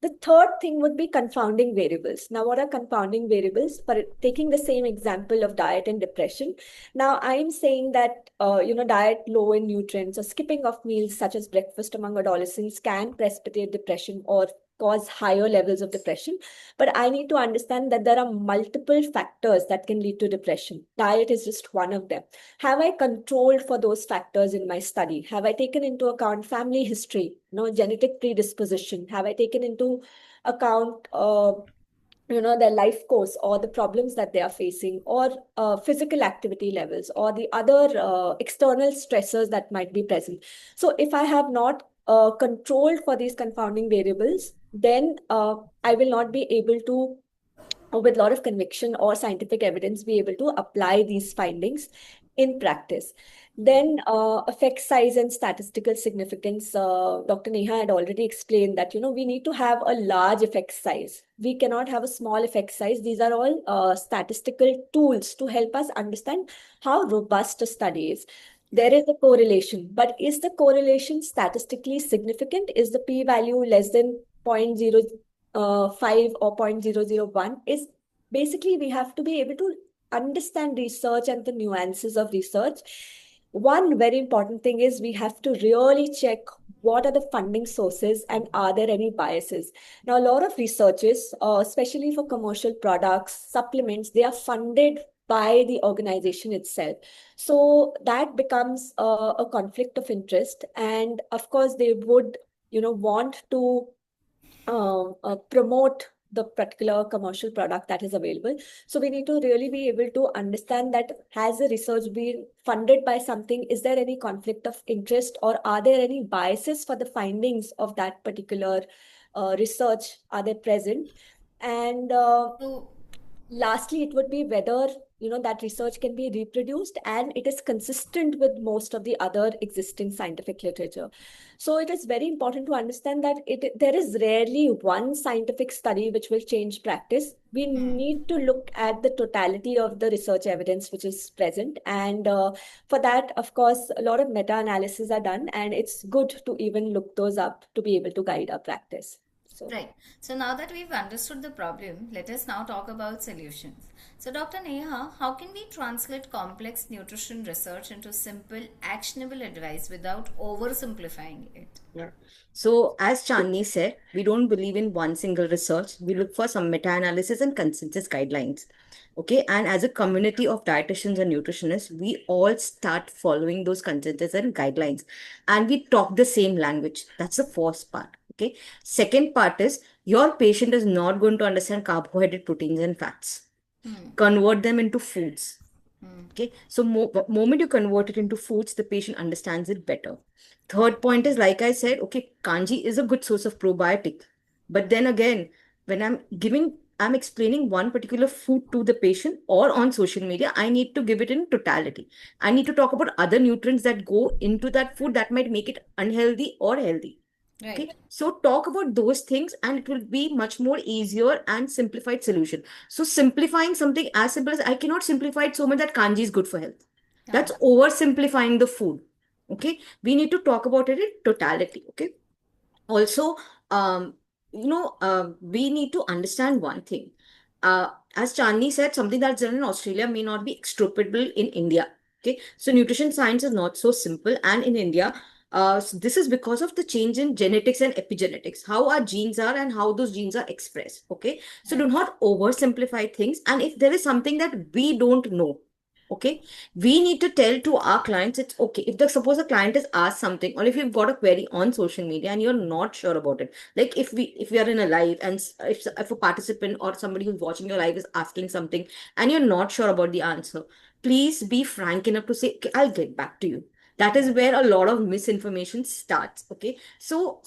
The third thing would be confounding variables. Now, what are confounding variables? For taking the same example of diet and depression. Now, I'm saying that, diet low in nutrients or skipping of meals such as breakfast among adolescents can precipitate depression or cause higher levels of depression. But I need to understand that there are multiple factors that can lead to depression. Diet is just one of them. Have I controlled for those factors in my study? Have I taken into account family history, genetic predisposition? Have I taken into account their life course or the problems that they are facing, or physical activity levels, or the other external stressors that might be present? So if I have not controlled for these confounding variables, then I will not be able to or with a lot of conviction or scientific evidence, be able to apply these findings in practice. Then effect size and statistical significance. Dr. Neha had already explained that, we need to have a large effect size. We cannot have a small effect size. These are all statistical tools to help us understand how robust a study is. There is a correlation, but is the correlation statistically significant? Is the p-value less than 0.05 or 0.001? Is basically we have to be able to understand research and the nuances of research. One very important thing is we have to really check what are the funding sources and are there any biases. Now, a lot of researches, especially for commercial products, supplements, they are funded by the organization itself. So that becomes a conflict of interest. And of course, they would, want to promote the particular commercial product that is available. So we need to really be able to understand that has the research been funded by something? Is there any conflict of interest, or are there any biases for the findings of that particular research? Are they present? And So, lastly, it would be whether that research can be reproduced and it is consistent with most of the other existing scientific literature. So it is very important to understand that there is rarely one scientific study which will change practice. We need to look at the totality of the research evidence which is present, and for that, of course, a lot of meta-analysis are done, and it's good to even look those up to be able to guide our practice. So. right. So now that we've understood the problem, let us now talk about solutions. So, Dr. Neha, how can we translate complex nutrition research into simple, actionable advice without oversimplifying it? Yeah. So, as Chandni said, we don't believe in one single research. We look for some meta-analysis and consensus guidelines. Okay. And as a community of dietitians and nutritionists, we all start following those consensus and guidelines. And we talk the same language. That's the first part. Okay. Second part is your patient is not going to understand carbohydrate, proteins, and fats. Convert them into foods. Okay. So, moment you convert it into foods, the patient understands it better. Third point is, like I said, okay, kanji is a good source of probiotic. But then again, when I'm explaining one particular food to the patient or on social media, I need to give it in totality. I need to talk about other nutrients that go into that food that might make it unhealthy or healthy. Right. Okay, so talk about those things and it will be much more easier and simplified solution. So simplifying something as simple as I cannot simplify it so much that kanji is good for health. That's oversimplifying the food. Okay, we need to talk about it in totality. Okay, also, we need to understand one thing. As Chandni said, something that's done in Australia may not be extrapolable in India. Okay, so nutrition science is not so simple, and in India, so this is because of the change in genetics and epigenetics, how our genes are and how those genes are expressed. Okay, so do not oversimplify things, and if there is something that we don't know, okay, we need to tell to our clients it's okay. If suppose a client is asked something, or if you've got a query on social media and you're not sure about it, like if we are in a live and if a participant or somebody who's watching your live is asking something and you're not sure about the answer, please be frank enough to say, okay, I'll get back to you. That is where a lot of misinformation starts. Okay, so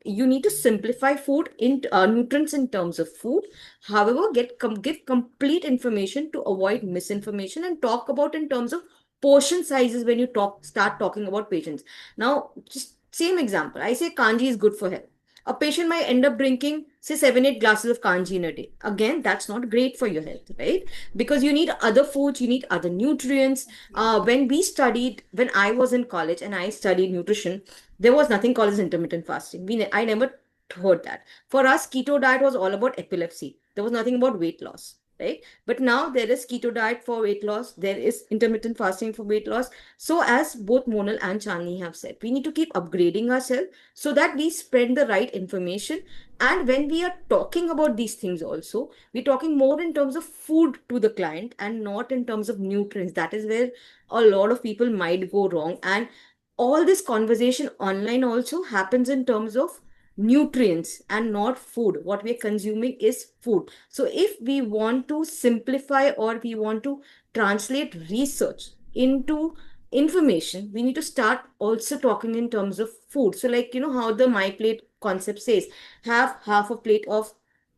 you need to simplify food in nutrients in terms of food. However, give complete information to avoid misinformation, and talk about in terms of portion sizes when you start talking about patients. Now, just same example, I say kanji is good for health. A patient might end up drinking, say, 7-8 glasses of kanji in a day. Again, that's not great for your health, right? Because you need other foods, you need other nutrients. When I was in college and I studied nutrition, there was nothing called as intermittent fasting. I never heard that. For us, keto diet was all about epilepsy. There was nothing about weight loss, right? But now there is keto diet for weight loss. There is intermittent fasting for weight loss. So as both Monal and Chandni have said, we need to keep upgrading ourselves so that we spread the right information. And when we are talking about these things also, we're talking more in terms of food to the client and not in terms of nutrients. That is where a lot of people might go wrong. And all this conversation online also happens in terms of nutrients and not food. What we're consuming is food. So if we want to simplify or we want to translate research into information, we need to start also talking in terms of food. So like, how the My Plate concept says, have half a plate of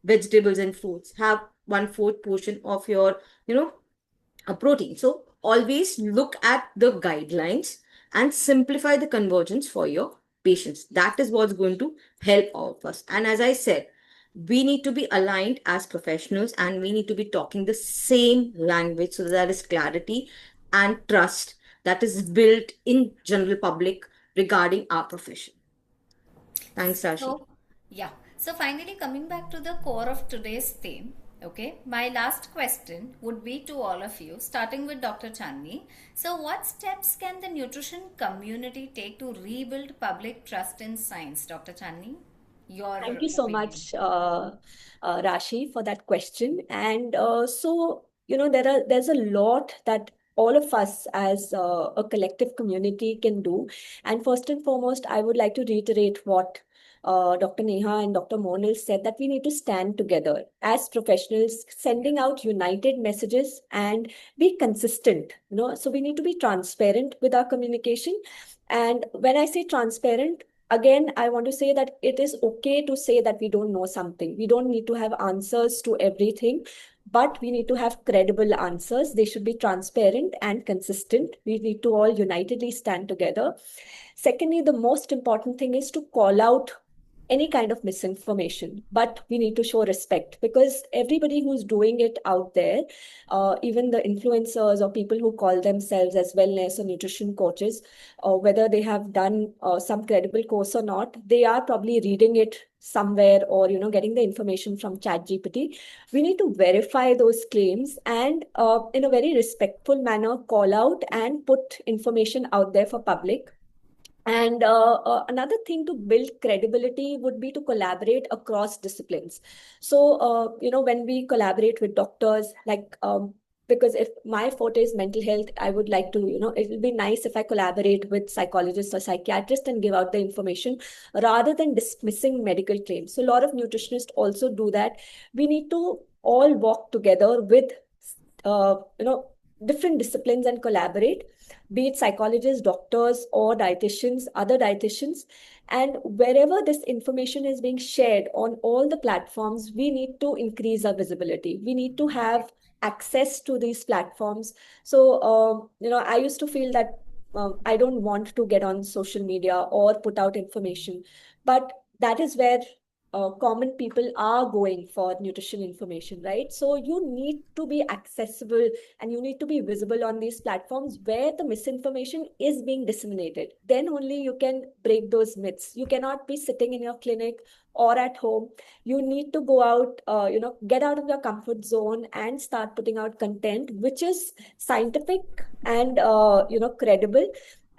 vegetables and fruits. Have 1/4 portion of your, a protein. So always look at the guidelines and simplify the conversions for your patients. That is what's going to help all of us. And as I said, we need to be aligned as professionals and we need to be talking the same language so that there is clarity and trust that is built in general public regarding our profession. Thanks, Rashi. So, yeah. So, finally, coming back to the core of today's theme, okay, my last question would be to all of you, starting with Dr. Chandni. So, what steps can the nutrition community take to rebuild public trust in science, Dr. Chandni? Your Thank you so opinion. much, Rashi, for that question. And there's a lot that all of us as a collective community can do. And first and foremost, I would like to reiterate what Dr. Neha and Dr. Monal said, that we need to stand together as professionals, sending out united messages and be consistent. So we need to be transparent with our communication. And when I say transparent, again, I want to say that it is okay to say that we don't know something. We don't need to have answers to everything, but we need to have credible answers. They should be transparent and consistent. We need to all unitedly stand together. Secondly, the most important thing is to call out any kind of misinformation, but we need to show respect, because everybody who's doing it out there, even the influencers or people who call themselves as wellness or nutrition coaches, whether they have done some credible course or not, they are probably reading it somewhere, or getting the information from ChatGPT. We need to verify those claims and in a very respectful manner call out and put information out there for public. And another thing to build credibility would be to collaborate across disciplines. So, when we collaborate with doctors, because if my forte is mental health, I would like to, it will be nice if I collaborate with psychologists or psychiatrists and give out the information rather than dismissing medical claims. So, a lot of nutritionists also do that. We need to all work together with, uh, you know, different disciplines and collaborate, be it psychologists, doctors, or dietitians, other dietitians. And wherever this information is being shared on all the platforms, we need to increase our visibility. We need to have access to these platforms. So, I used to feel that I don't want to get on social media or put out information, but that is where common people are going for nutrition information, right? So you need to be accessible and you need to be visible on these platforms where the misinformation is being disseminated. Then only you can break those myths. You cannot be sitting in your clinic or at home. You need to go out, get out of your comfort zone and start putting out content which is scientific and, credible,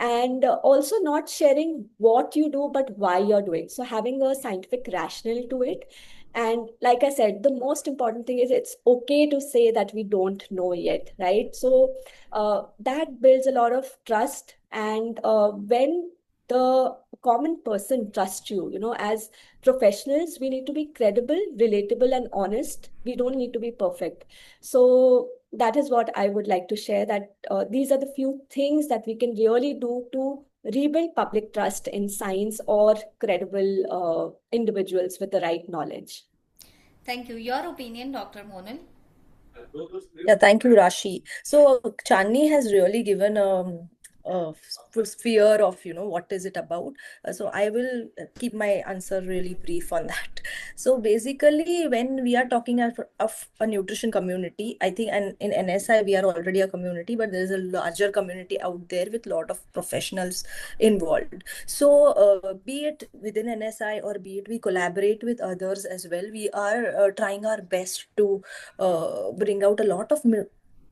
and also not sharing what you do but why you're doing, so having a scientific rationale to it. And like I said, the most important thing is it's okay to say that we don't know yet, right? So that builds a lot of trust. And when the common person trusts you, as professionals, we need to be credible, relatable, and honest. We don't need to be perfect. So that is what I would like to share, that these are the few things that we can really do to rebuild public trust in science or credible individuals with the right knowledge. Thank you. Your opinion, Dr. Monal? Yeah, thank you, Rashi. So Chandni has really given a sphere of, what is it about. So I will keep my answer really brief on that. So basically, when we are talking of a nutrition community, I think, and in NSI we are already a community, but there is a larger community out there with a lot of professionals involved. So be it within NSI or be it we collaborate with others as well, we are trying our best to bring out a lot of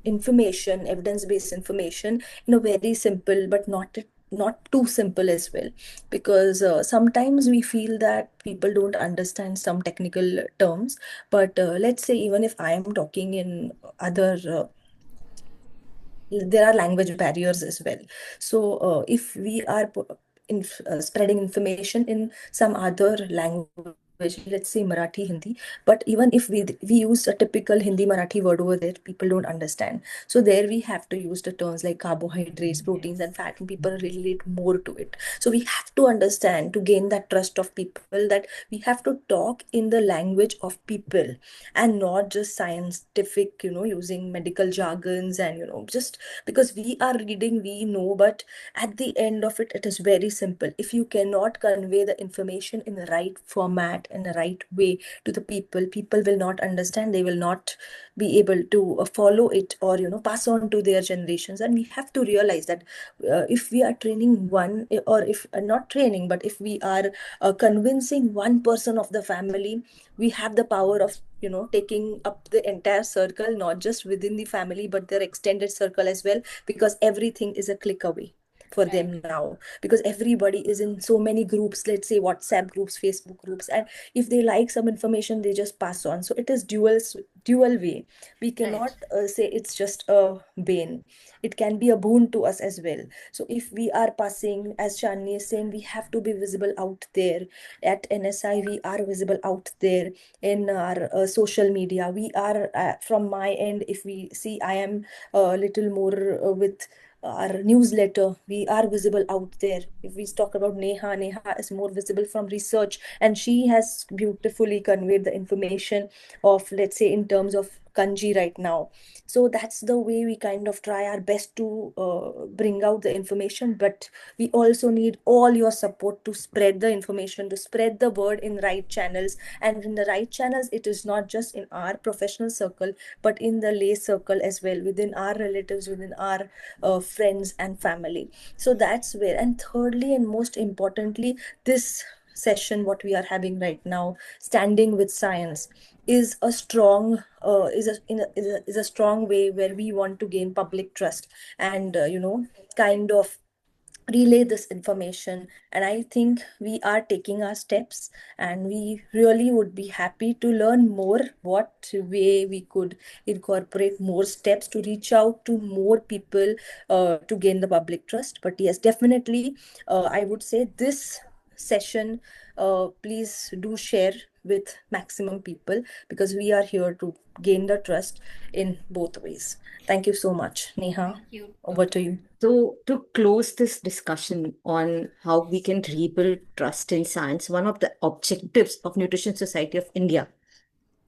information, evidence-based information in a very simple but not too simple as well, because sometimes we feel that people don't understand some technical terms. But let's say even if I am talking in other there are language barriers as well. So if we are spreading information in some other language let's say Marathi, Hindi, but even if we use a typical Hindi Marathi word over there, people don't understand. So there we have to use the terms like carbohydrates, proteins, and fat, and people relate more to it. So we have to understand, to gain that trust of people, that we have to talk in the language of people and not just scientific, using medical jargons, and just because we are reading, we know, but at the end of it, it is very simple. If you cannot convey the information in the right format, in the right way to the people, people will not understand. They will not be able to follow it, or pass on to their generations. And we have to realize that if we are training one, or if not training, but if we are convincing one person of the family, we have the power of taking up the entire circle, not just within the family but their extended circle as well, because everything is a click away for Right. them now, because everybody is in so many groups, let's say WhatsApp groups, Facebook groups, and if they like some information, they just pass on. So it is dual way. We Right. cannot say it's just a bane. It can be a boon to us as well. So if we are passing, as Chandni is saying, we have to be visible out there. At NSI, we are visible out there in our social media. We are, from my end, if we see, I am a little more with our newsletter. We are visible out there. If we talk about Neha is more visible from research, and she has beautifully conveyed the information of, let's say, in terms of kanji right now. So that's the way we kind of try our best to bring out the information. But we also need all your support to spread the information, to spread the word in right channels. And in the right channels, it is not just in our professional circle, but in the lay circle as well, within our relatives, within our friends and family. So that's where. And thirdly, and most importantly, this session, what we are having right now, standing with science, is a strong is a strong way where we want to gain public trust, and kind of relay this information. And I think we are taking our steps, and we really would be happy to learn more what way we could incorporate more steps to reach out to more people, to gain the public trust. But yes, definitely, I would say this session, please do share with maximum people, because we are here to gain the trust in both ways. Thank you so much, Neha. Thank you, Over Dr. to you. So, to close this discussion on how we can rebuild trust in science, one of the objectives of Nutrition Society of India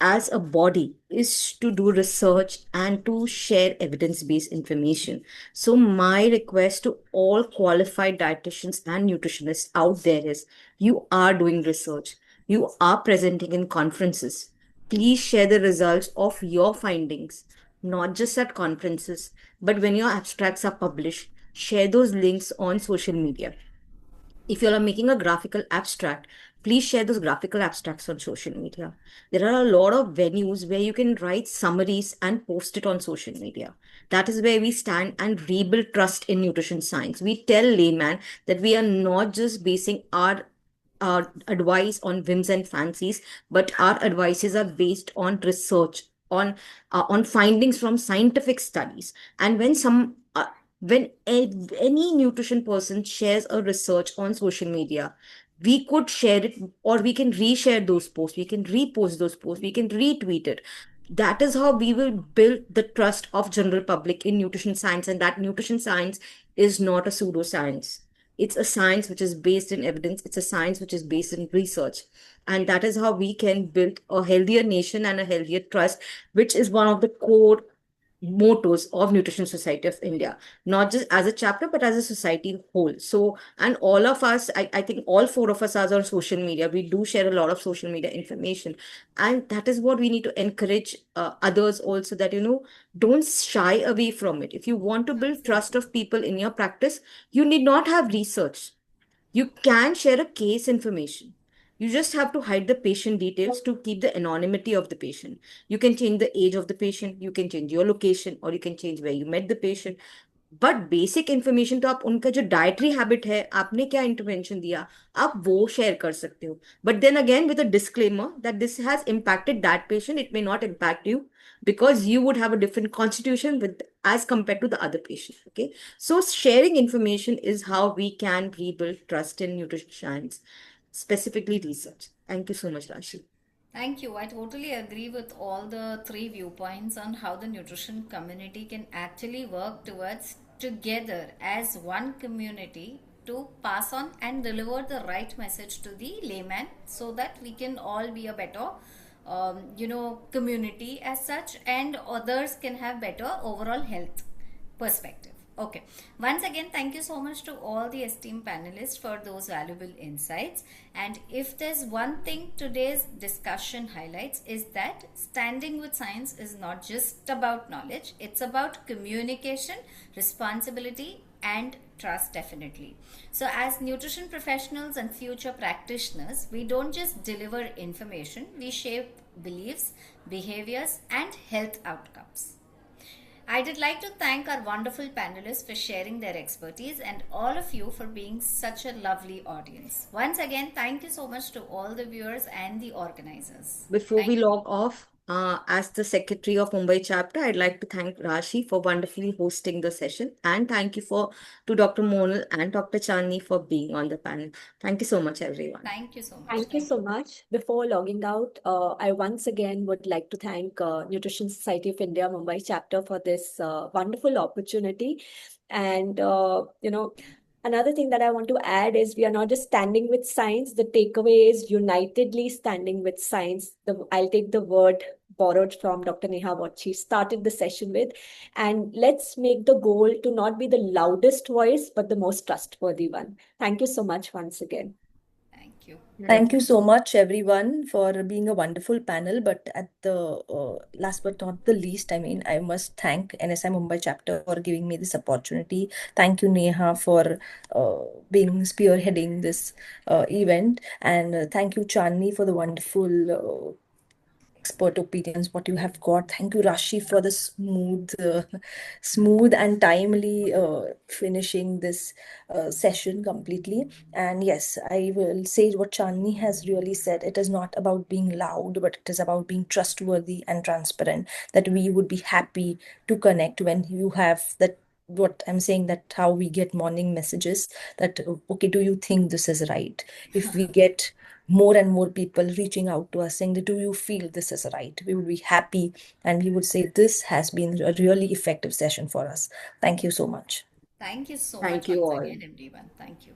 as a body is to do research and to share evidence-based information. So my request to all qualified dietitians and nutritionists out there is, you are doing research, you are presenting in conferences. Please share the results of your findings, not just at conferences, but when your abstracts are published, share those links on social media. If you are making a graphical abstract, please share those graphical abstracts on social media. There are a lot of venues where you can write summaries and post it on social media. That is where we stand and rebuild trust in nutrition science. We tell layman that we are not just basing our advice on whims and fancies, but our advices are based on research, on findings from scientific studies. And when any nutrition person shares a research on social media, we could share it, or we can reshare those posts, we can repost those posts, we can retweet it. That is how we will build the trust of general public in nutrition science, and that nutrition science is not a pseudoscience. It's a science which is based in evidence. It's a science which is based in research. And that is how we can build a healthier nation and a healthier trust, which is one of the core mottos of Nutrition Society of India, not just as a chapter, but as a society whole. So, and all of us, I think all four of us are on social media. We do share a lot of social media information. And that is what we need to encourage others also, that, don't shy away from it. If you want to build trust of people in your practice, you need not have research. You can share a case information. You just have to hide the patient details to keep the anonymity of the patient. You can change the age of the patient, you can change your location, or you can change where you met the patient. But basic information तो आप उनका जो dietary habit है, आपने क्या intervention दिया, आप वो शेयर कर सकते हो. But then again with a disclaimer that this has impacted that patient, it may not impact you because you would have a different constitution with as compared to the other patient. Okay, so sharing information is how we can rebuild trust in nutrition science, specifically research. Thank you so much, Rashi. Thank you. I totally agree with all the three viewpoints on how the nutrition community can actually work towards together as one community to pass on and deliver the right message to the layman so that we can all be a better community as such, and others can have better overall health perspective. Okay. Once again, thank you so much to all the esteemed panelists for those valuable insights. And if there's one thing today's discussion highlights is that standing with science is not just about knowledge, it's about communication, responsibility, and trust, definitely. So as nutrition professionals and future practitioners, we don't just deliver information, we shape beliefs, behaviors, and health outcomes. I would like to thank our wonderful panelists for sharing their expertise and all of you for being such a lovely audience. Once again, thank you so much to all the viewers and the organizers. Before Thank we you. log off, as the secretary of Mumbai chapter, I'd like to thank Rashi for wonderfully hosting the session, and thank you to Dr. Monal and Dr. Chandni for being on the panel. Thank you so much, everyone. Thank you so much. Thank you so much. Before logging out, I once again would like to thank Nutrition Society of India Mumbai chapter for this wonderful opportunity. And another thing that I want to add is we are not just standing with science. The takeaway is unitedly standing with science. I'll take the word borrowed from Dr. Neha, what she started the session with. And let's make the goal to not be the loudest voice, but the most trustworthy one. Thank you so much once again. Thank you. Thank you so much, everyone, for being a wonderful panel. But at the last but not the least, I must thank NSI Mumbai chapter for giving me this opportunity. Thank you, Neha, for being spearheading this event, and thank you, Chandni, for the wonderful expert opinions what you have got. Thank you, Rashi, for the smooth and timely finishing this session completely. And yes, I will say what Chandni has really said. It is not about being loud, but it is about being trustworthy and transparent, that we would be happy to connect when you have that. What I'm saying, that how we get morning messages that, okay, do you think this is right? If we get more and more people reaching out to us saying that, do you feel this is right? We would be happy, and we would say this has been a really effective session for us. Thank you so much. Thank you so Thank much you once all. again, everyone. Thank you.